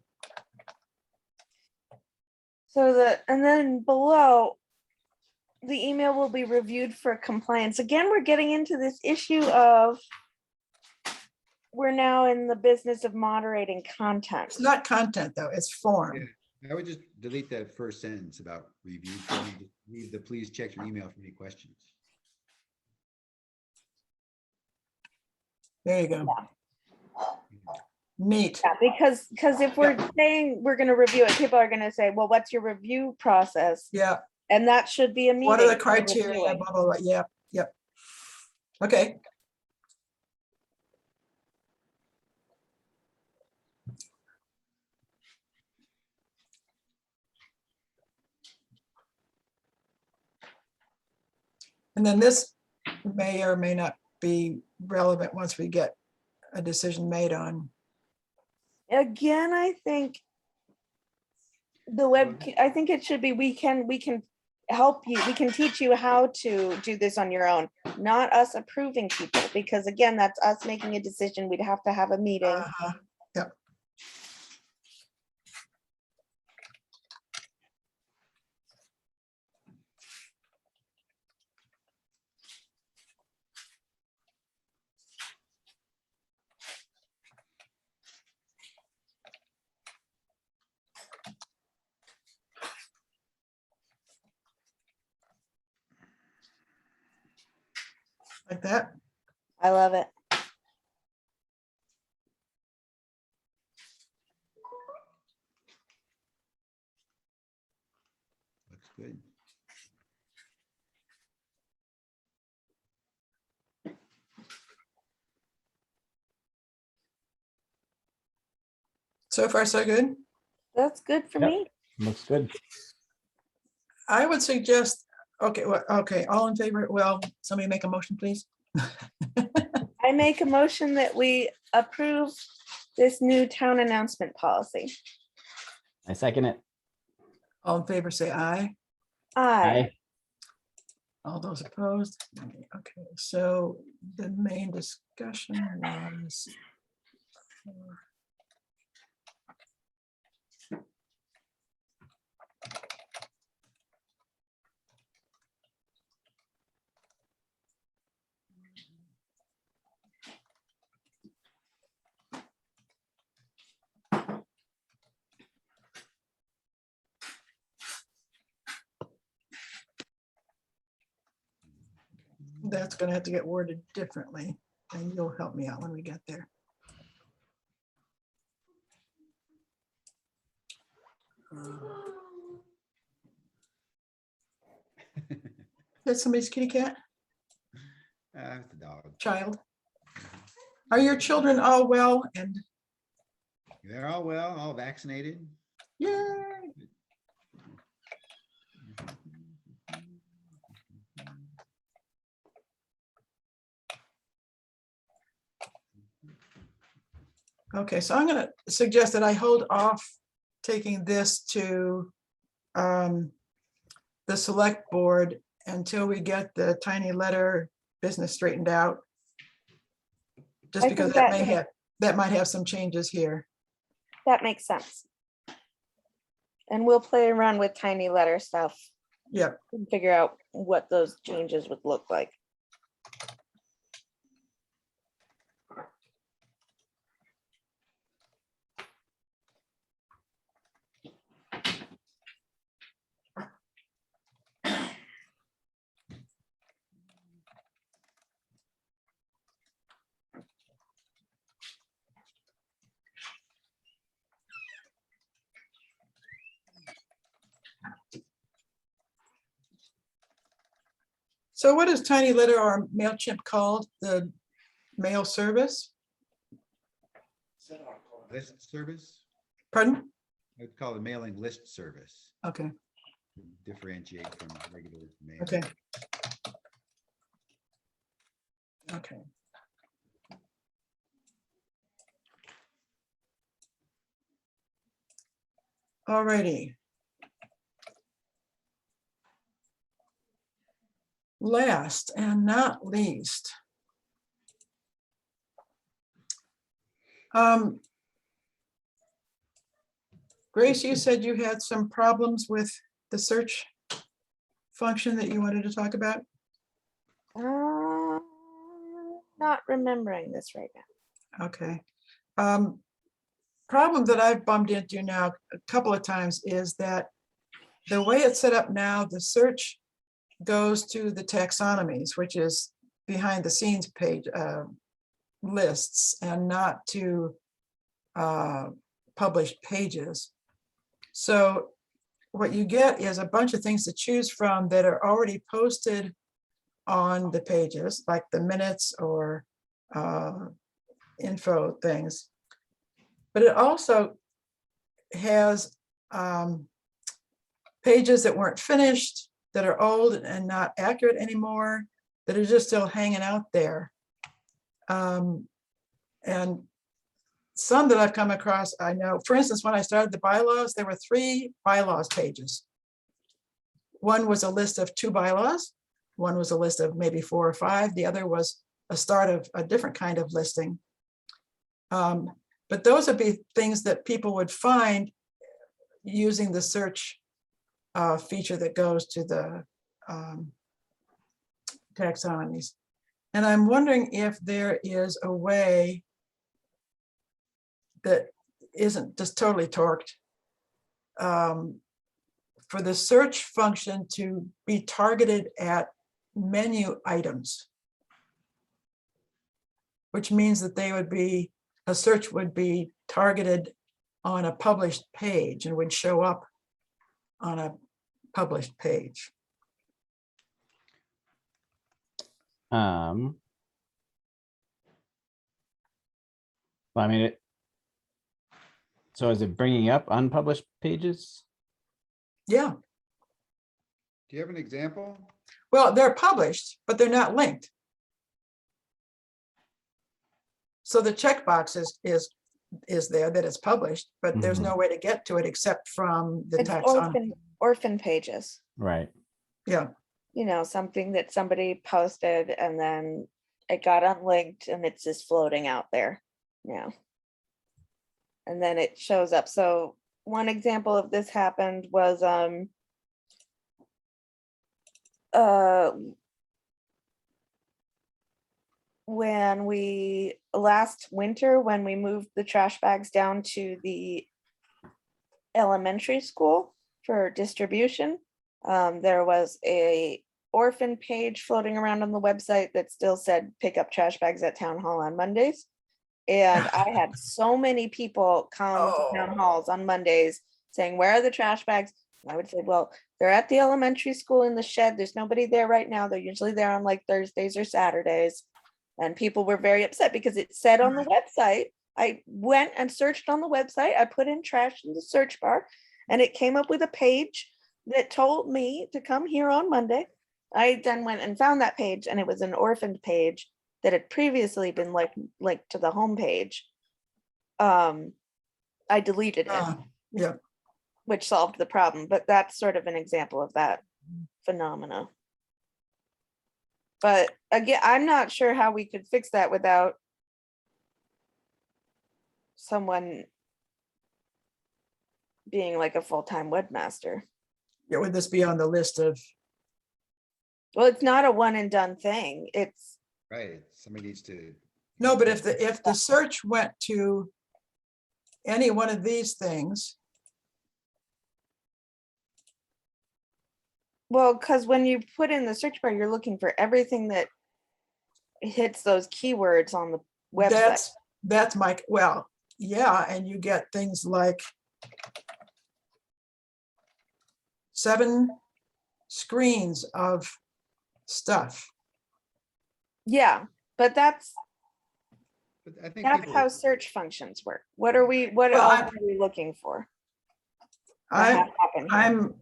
So and then below, the email will be reviewed for compliance. Again, we're getting into this issue of we're now in the business of moderating content. It's not content though, it's form. I would just delete that first sentence about review. Leave the please check your email for any questions. There you go. Neat. Yeah, because if we're saying we're going to review it, people are going to say, well, what's your review process? Yeah. And that should be a meeting. What are the for criteria? reviewing. Blah, blah, blah. Yep, yep. Okay. And then this may or may not be relevant once we get a decision made on. Again, I think I think it should be, we can help you, we can teach you how to do this on your own, not us approving people, because again, that's us making a decision. We'd have to have a meeting. Yep. Like that. I love it. Looks good. So far, so good. That's good for Yep. me. Looks good. I would suggest, okay, well, okay, all in favor? Well, somebody make a motion, please. I make a motion that we approve this new town announcement policy. I second it. All in favor, say aye. Aye. All those opposed? Okay, so the main discussion was. That's gonna have to get worded differently, and you'll help me out when we get there. That's somebody's kitty cat, It's the dog. child. Are your children all well and They're all well, all vaccinated. yay? Okay, so I'm gonna suggest that I hold off taking this to the select board until we get the tiny letter business straightened out. Just I because think that might have some changes here. That makes sense. And we'll play around with tiny letter stuff Yep. and figure out what those changes would look like. So what is tiny letter or MailChimp called? The mail service? List service? Pardon? I'd call it mailing list service. Okay, To differentiate from regular mail. okay. Okay. Alrighty. Last and not least. Grace, you said you had some problems with the search function that you wanted to talk about? Not remembering this right now. Okay. Problem that I've bumped into now a couple of times is that the way it's set up now, the search goes to the taxonomies, which is behind the scenes page lists, and not to published pages. So what you get is a bunch of things to choose from that are already posted on the pages, like the minutes or info things. But it also has pages that weren't finished, that are old and not accurate anymore, that are just still hanging out there. And some that I've come across, I know, for instance, when I started the bylaws, there were 3 bylaws pages. One was a list of 2 bylaws. One was a list of maybe 4 or 5. The other was a start of a different kind of listing. But those would be things that people would find using the search feature that goes to the taxonomies. And I'm wondering if there is a way that isn't just totally torqued for the search function to be targeted at menu items, which means that they would be, a search would be targeted on a published page and would show up on a published page. Well, I mean, so is it bringing up unpublished pages? Yeah, Do you have an example? well, they're published, but they're not linked. So the checkbox is there that it's published, but there's no way to get to it except from the It's taxonomy. orphan pages, Right. Yeah, you know, something that somebody posted and then it got unlinked and it's just floating out there. Yeah. And then it shows up. So one example of this happened was when we last winter, when we moved the trash bags down to the elementary school for distribution, there was a orphan page floating around on the website that still said pick up trash bags at town hall on Mondays. And I had so many people come to town halls on Mondays saying, where are the trash bags? And I would say, well, they're at the elementary school in the shed. There's nobody there right now. They're usually there on like Thursdays or Saturdays. And people were very upset because it said on the website, I went and searched on the website. I put in trash in the search bar and it came up with a page that told me to come here on Monday. I then went and found that page and it was an orphaned page that had previously been linked to the homepage. I deleted it, yeah, which solved the problem, but that's sort of an example of that phenomena. But again, I'm not sure how we could fix that without someone being like a full-time webmaster. Yeah, would this be on the list of, Well, it's not a one and done thing. It's, Right, somebody needs to, no, but if the search went to any one of these things, well, because when you put in the search bar, you're looking for everything that hits those keywords on the website. that's my, well, yeah, and you get things like 7 screens of stuff. Yeah, but that's but I think that's people, how search functions work. What are we, what Well, else are we looking for? to I, have happen here? I'm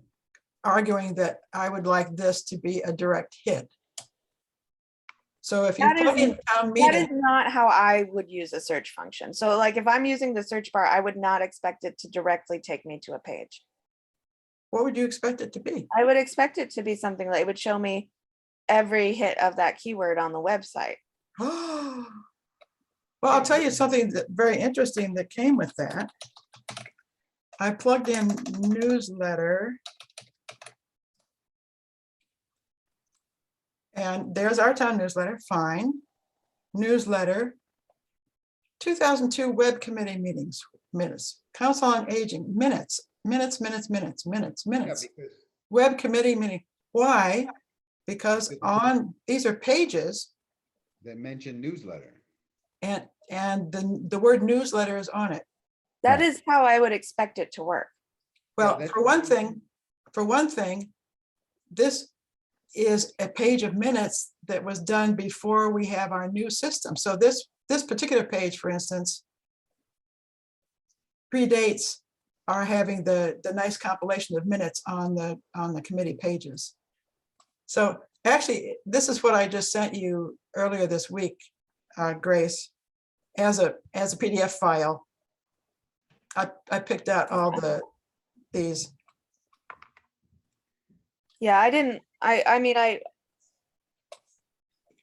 arguing that I would like this to be a direct hit. So if you That plug is- in town That is meeting, not how I would use a search function. So like if I'm using the search bar, I would not expect it to directly take me to a page. what would you expect it to be? I would expect it to be something that it would show me every hit of that keyword on the website. Well, I'll tell you something that very interesting that came with that. I plugged in newsletter. And there's our town newsletter, fine. Newsletter. 2002 Web Committee meetings, minutes. Council on Aging, minutes. yeah, Minutes. because Web Committee meeting. Why? Because on, these are pages they mentioned newsletter. and the word newsletter is on it. That Right. is how I would expect it to work. Well, that's for one thing, this is a page of minutes that was done before we have our new system. So this particular page, for instance, predates our having the nice compilation of minutes on the committee pages. So actually, this is what I just sent you earlier this week, Grace, as a PDF file. I picked out all these. Yeah, I didn't, I mean, I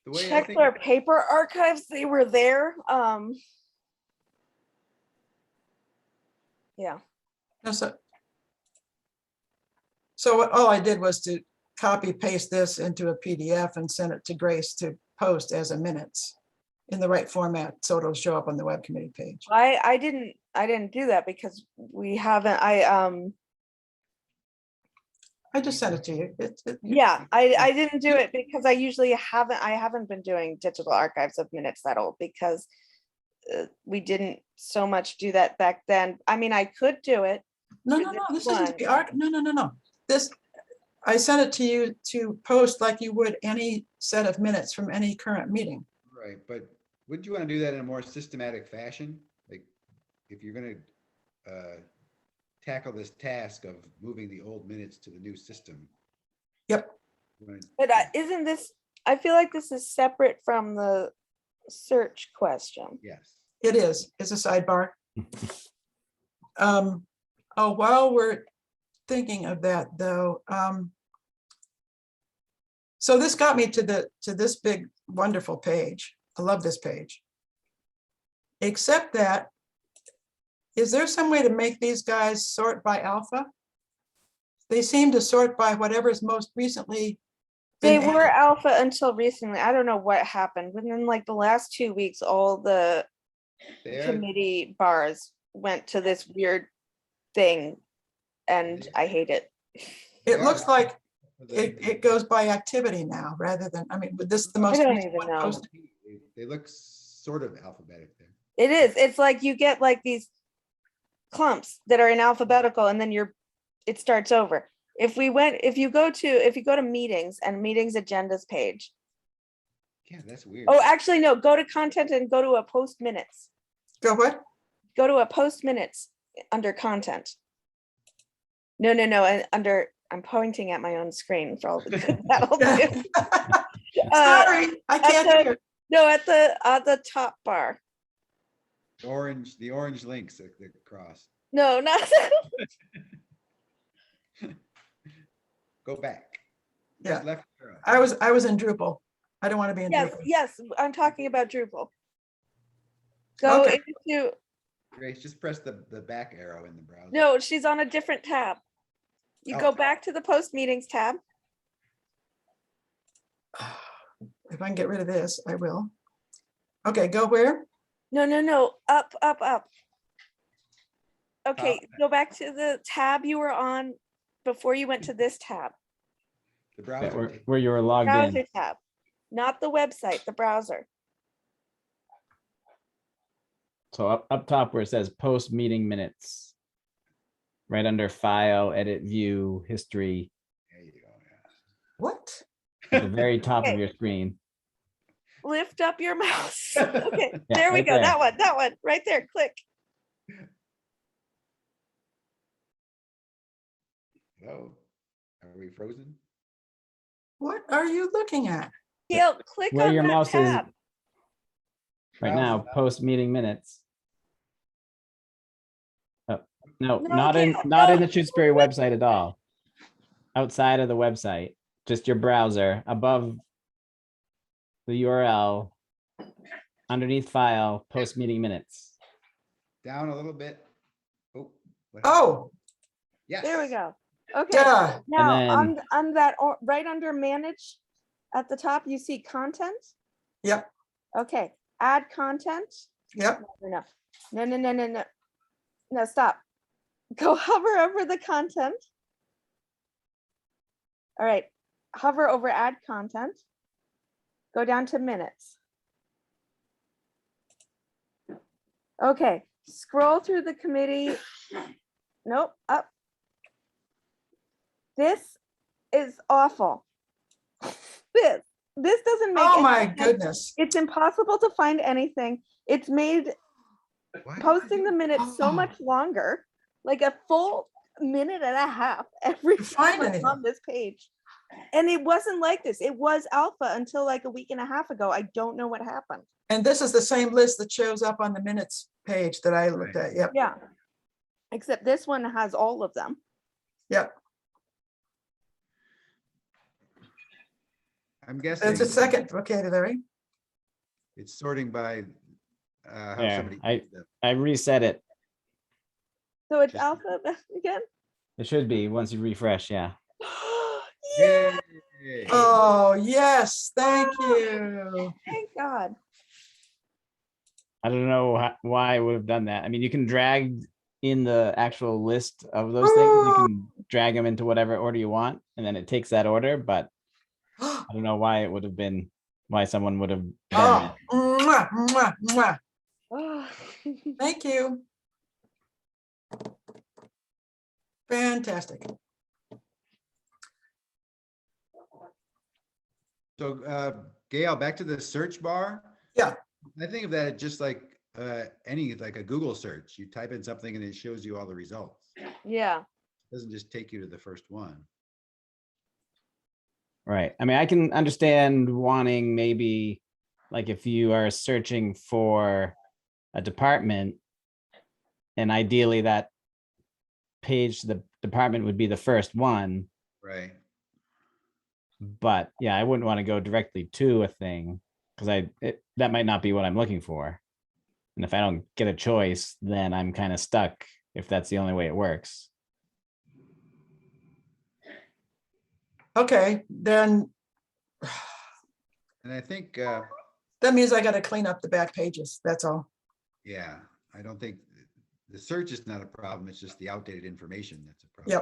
The way I checked think, our paper archives, they were there. Yeah, No, so all I did was to copy paste this into a PDF and send it to Grace to post as a minutes in the right format, so it'll show up on the web committee page. I didn't do that because we haven't, I just sent it to you. yeah, I didn't do it because I usually haven't been doing digital archives of minutes that old because we didn't so much do that back then. I mean, I could do it. No, this isn't to be art. No. This, I sent it to you to post like you would any set of minutes from any current meeting. right, but wouldn't you want to do that in a more systematic fashion? Like, if you're gonna tackle this task of moving the old minutes to the new system. Yep. you wanna- But isn't this, I feel like this is separate from the search question. Yes, It is. It's a sidebar. Oh, while we're thinking of that, though, so this got me to this big, wonderful page. I love this page. Except that, is there some way to make these guys sort by alpha? They seem to sort by whatever's most recently. They been were added. alpha until recently. I don't know what happened. Within like the last 2 weeks, all the they are, committee bars went to this weird thing and I hate it. It looks like they it goes by activity now, rather than, I mean, but this is the most. don't recent even one know. posted. they look sort of alphabetic there. It is. It's like you get like these clumps that are in alphabetical and then it starts over. If you go to meetings and meetings agendas page. Yeah, that's weird. Oh, actually, no, go to content and go to a post minutes. Go what? Go to a post minutes under content. No, and under, I'm pointing at my own screen for all the good that'll do. Sorry, I can't the- hear. No, at the top bar. The orange links that cross. No, not Go back. Yeah. Just left arrow. I was in Drupal. I don't want to be in Yes, Drupal. yes, I'm talking about Drupal. Go Okay. into, Grace, just press the back arrow in the browser. no, she's on a different tab. You go Oh. back to the post meetings tab. If I can get rid of this, I will. Okay, go where? No, up, up, up. Okay, go back to the tab you were on before you went to this tab, The Yeah, browser. where you were logged browser in. tab, not the website, the browser. So up top where it says post meeting minutes. Right under file, edit, view, history, There you go. What? at the very top of Okay. your screen. Lift up your mouse. Okay, Yeah, there we right go. there. That one, right there. Click. Oh, are we frozen? What are you looking at? Gail, click Where on your that mouse is tab. right now, Browser. post meeting minutes. Oh, no, No, not in Gail, not in no. the Shutesbury website at all. Outside of the website, just your browser above the URL, underneath file, post meeting minutes. Down a little bit. Oh. what happened? Oh, Yes. There we go. Okay, duh. now then- on that, right under manage, at the top, you see content. Yep, Okay, add content. yep. No, no, stop. Go hover over the content. All right, hover over add content. Go down to minutes. Okay, scroll through the committee. Nope, up. This is awful. This doesn't make Oh any my sense. goodness. It's impossible to find anything. It's made What? posting the minutes so Oh. much longer, like a full minute and a half every To time find I'm anything. on this page. And it wasn't like this. It was alpha until like a week and a half ago. I don't know what happened. And this is the same list that shows up on the minutes page that I looked at. Yep, Yeah. Except this one has all of them. yep. I'm guessing It's a second vocabulary. it's sorting by how There, somebody. I reset it. So it's Just- alpha again. It should be once you refresh, yeah. Yeah, Yay. Oh, yes, thank you. thank God. I don't know why I would have done that. I mean, you can drag in the actual list of those things. You can drag them into whatever order you want, and then it takes that order. But I don't know why it would have been, why someone would have done Oh, mwah, mwah, mwah. Oh. Thank you. Fantastic. So Gail, back to the search bar. Yeah. I think of that just like like a Google search. You type in something and it shows you all the results. Yeah. Doesn't just take you to the first one. Right. I mean, I can understand wanting maybe like if you are searching for a department and ideally that page, the department would be the first one. Right. But yeah, I wouldn't want to go directly to a thing because that might not be what I'm looking for. And if I don't get a choice, then I'm kind of stuck if that's the only way it works. Okay, then And I think, that means I gotta clean up the back pages. That's all. yeah, I don't think the search is not a problem. It's just the outdated information that's a problem.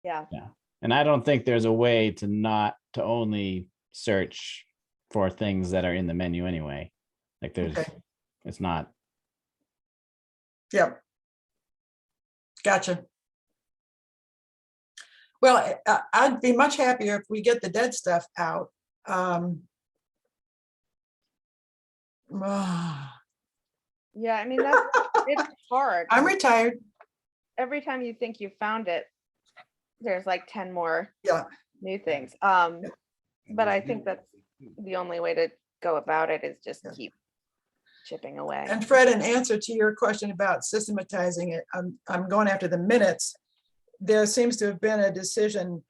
Yep. Yeah. And I don't think there's a way to only search for things that are in the menu anyway. Like Okay. it's not. Yep. Gotcha. Well, I'd be much happier if we get the dead stuff out. Yeah. I mean, it's hard. I'm retired. Every time you think you found it, there's like 10 more Yeah. new things. And But there's I think new- that's the only way to go about it is just Yeah. keep chipping away. And Fred, in answer to your question about systematizing it, I'm going after the minutes. There seems to have been a decision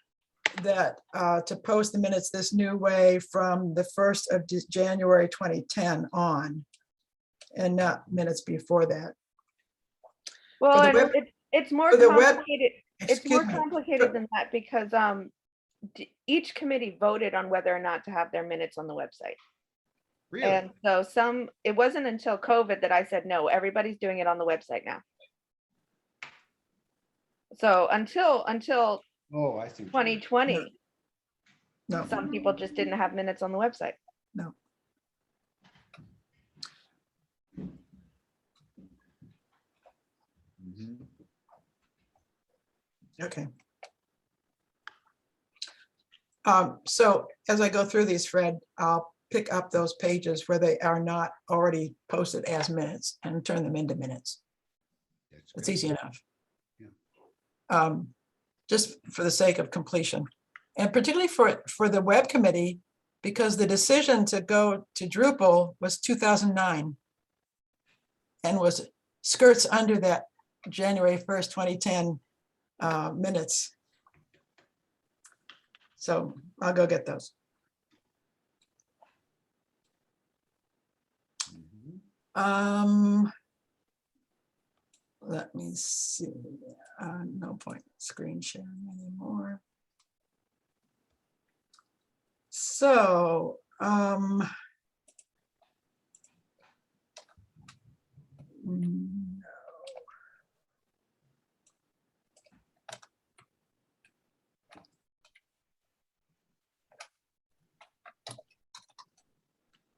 that to post the minutes this new way from the 1st of January 2010 on, and not minutes before that. Well, the and web- it's more for the web- complicated. It's more Excuse me. complicated than that because each committee voted on whether or not to have their minutes on the website. Really? And so it wasn't until COVID that I said, no, everybody's doing it on the website now. So until Oh, I see. 2020, No, some people just didn't have minutes on the website. no. Mhm. Okay. So as I go through these, Fred, I'll pick up those pages where they are not already posted as minutes and turn them into minutes. That's It's great. easy enough. Yeah. Just for the sake of completion. And particularly for the web committee, because the decision to go to Drupal was 2009 and was skirts under that January 1st, 2010 minutes. So I'll go get those. Mhm. Let me see. No point screen sharing anymore. So, no.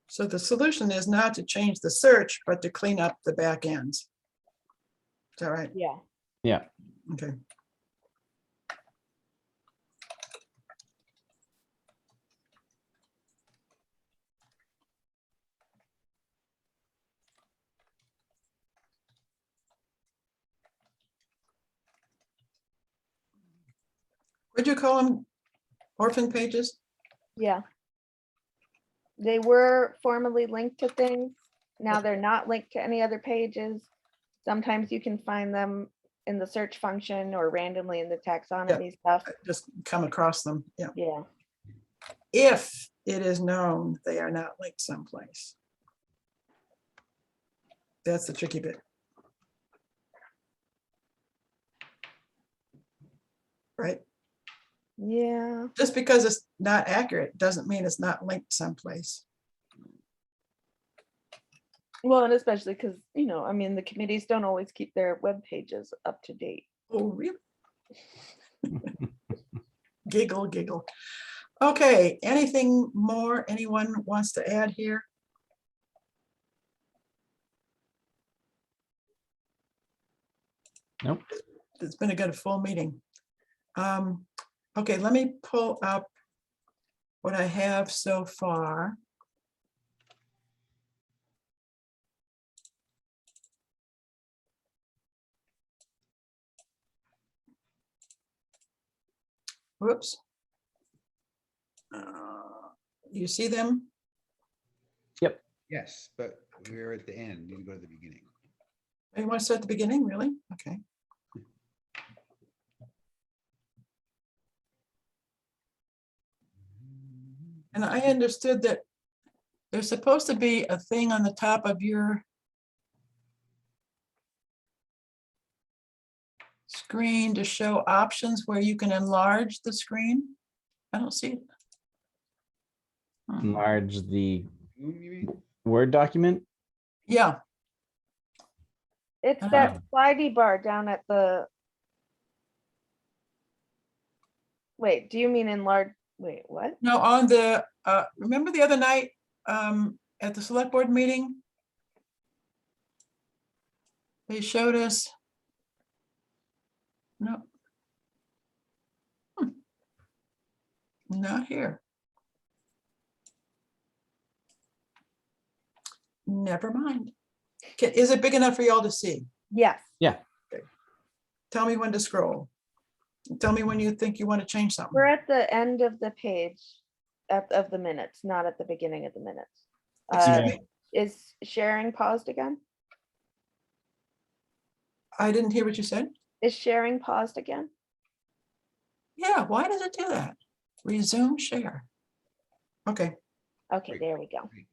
So the solution is not to change the search, but to clean up the back ends. Is that right? Yeah. Yeah. Okay. Would you call them orphan pages? Yeah. They were formerly linked to things. Now they're not linked to any other pages. Sometimes you can find them in the search function or randomly in the taxonomy stuff. I just come across them, yeah. Yeah. If it is known they are not linked someplace. That's the tricky bit. Right? Yeah. Just because it's not accurate doesn't mean it's not linked someplace. Well, and especially because, I mean, the committees don't always keep their web pages up to date. Oh, really? Giggle, giggle. Okay, anything more anyone wants to add here? Nope. It's been a good full meeting. Okay, let me pull up what I have so far. Whoops. You see them? Yes, but we're at the end. You need to go to the beginning. You want to start at the beginning, really? Okay. And I understood that there's supposed to be a thing on the top of your screen to show options where you can enlarge the screen. I don't see it. Enlarge the You mean? Word document. Yeah, It's that slidey bar down at the. Wait, do you mean enlarge? Wait, what? no, on the, remember the other night at the select board meeting? They showed us. No. Not here. Never mind. Is it big enough for y'all to see? Yes. Tell me when to scroll. Tell me when you think you want to change something. We're at the end of the page of the minutes, not at the beginning of the minutes. Excuse me? Is sharing paused again? I didn't hear what you said. Is sharing paused again? Yeah, why does it do that? Resume share. Okay, Okay, Great. there we go. Okay.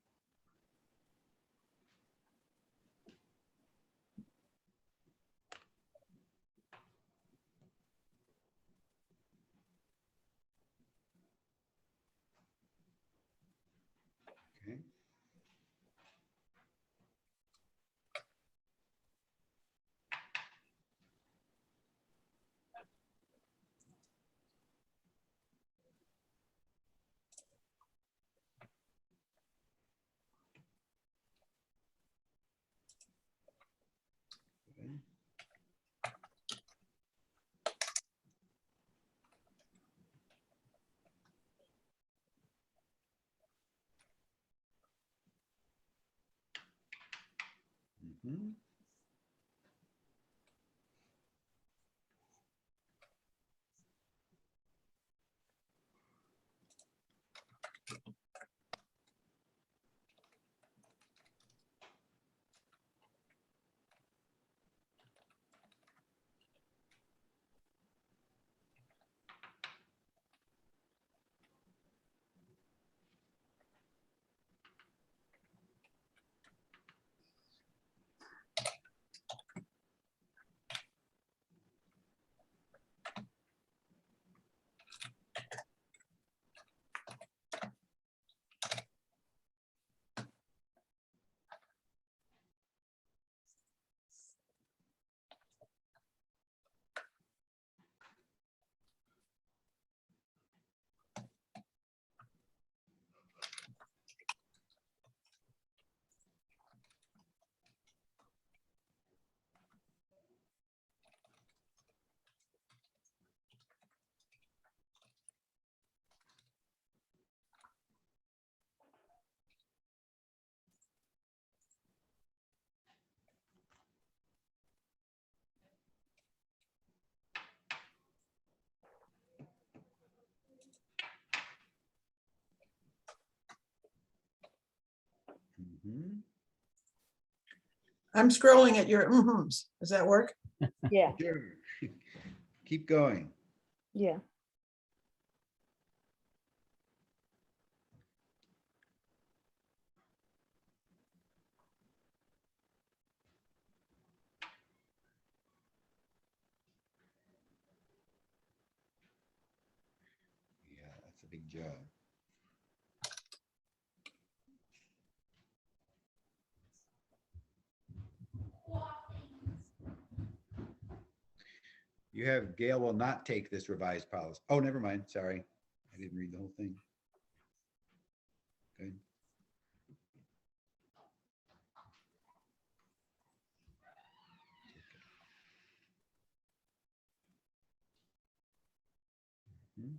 Okay. Mhm. Mhm. I'm scrolling at your mhm-ms. Does that work? Yeah, Sure. Keep going. yeah. Yeah, that's a big job. You have Gail will not take this revised policy. Oh, never mind. Sorry. I didn't read the whole thing. Good. Hmm.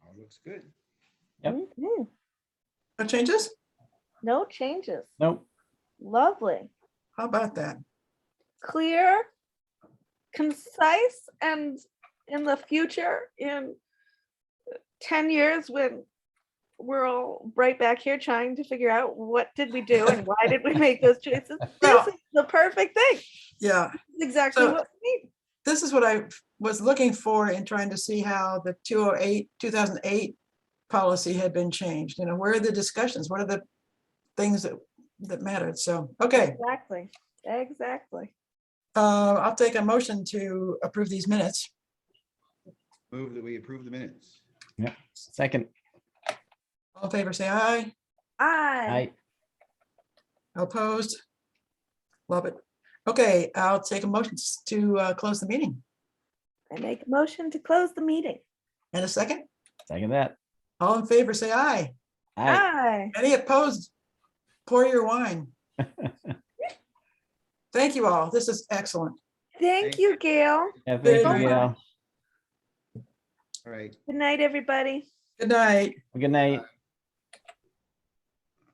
All looks good. Yep. Mhm. No changes? No changes. Nope. Lovely. How about that? Clear, concise, and in the future, in 10 years, when we're all right back here trying to figure out what did we do and why did we make those choices, Well- this is the perfect thing. Yeah, This is exactly So- what we need. this is what I was looking for in trying to see how the 2008 policy had been changed. You know, where are the discussions? What are the things that mattered? So, okay, Exactly. Exactly. I'll take a motion to approve these minutes. Move that we approve the minutes. Yep. Second. All in favor, say aye. I I Opposed? Love it. Okay, I'll take a motion to close the meeting. make a motion to close the meeting. And a second? second that. All in favor, say aye. I Aye. Any opposed? Pour your wine. Thank you all. This is excellent. Thank you, Gail. yeah, thank Good you, night. Gail. All right. Good night, everybody. Good night. Good night.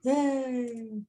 Yay.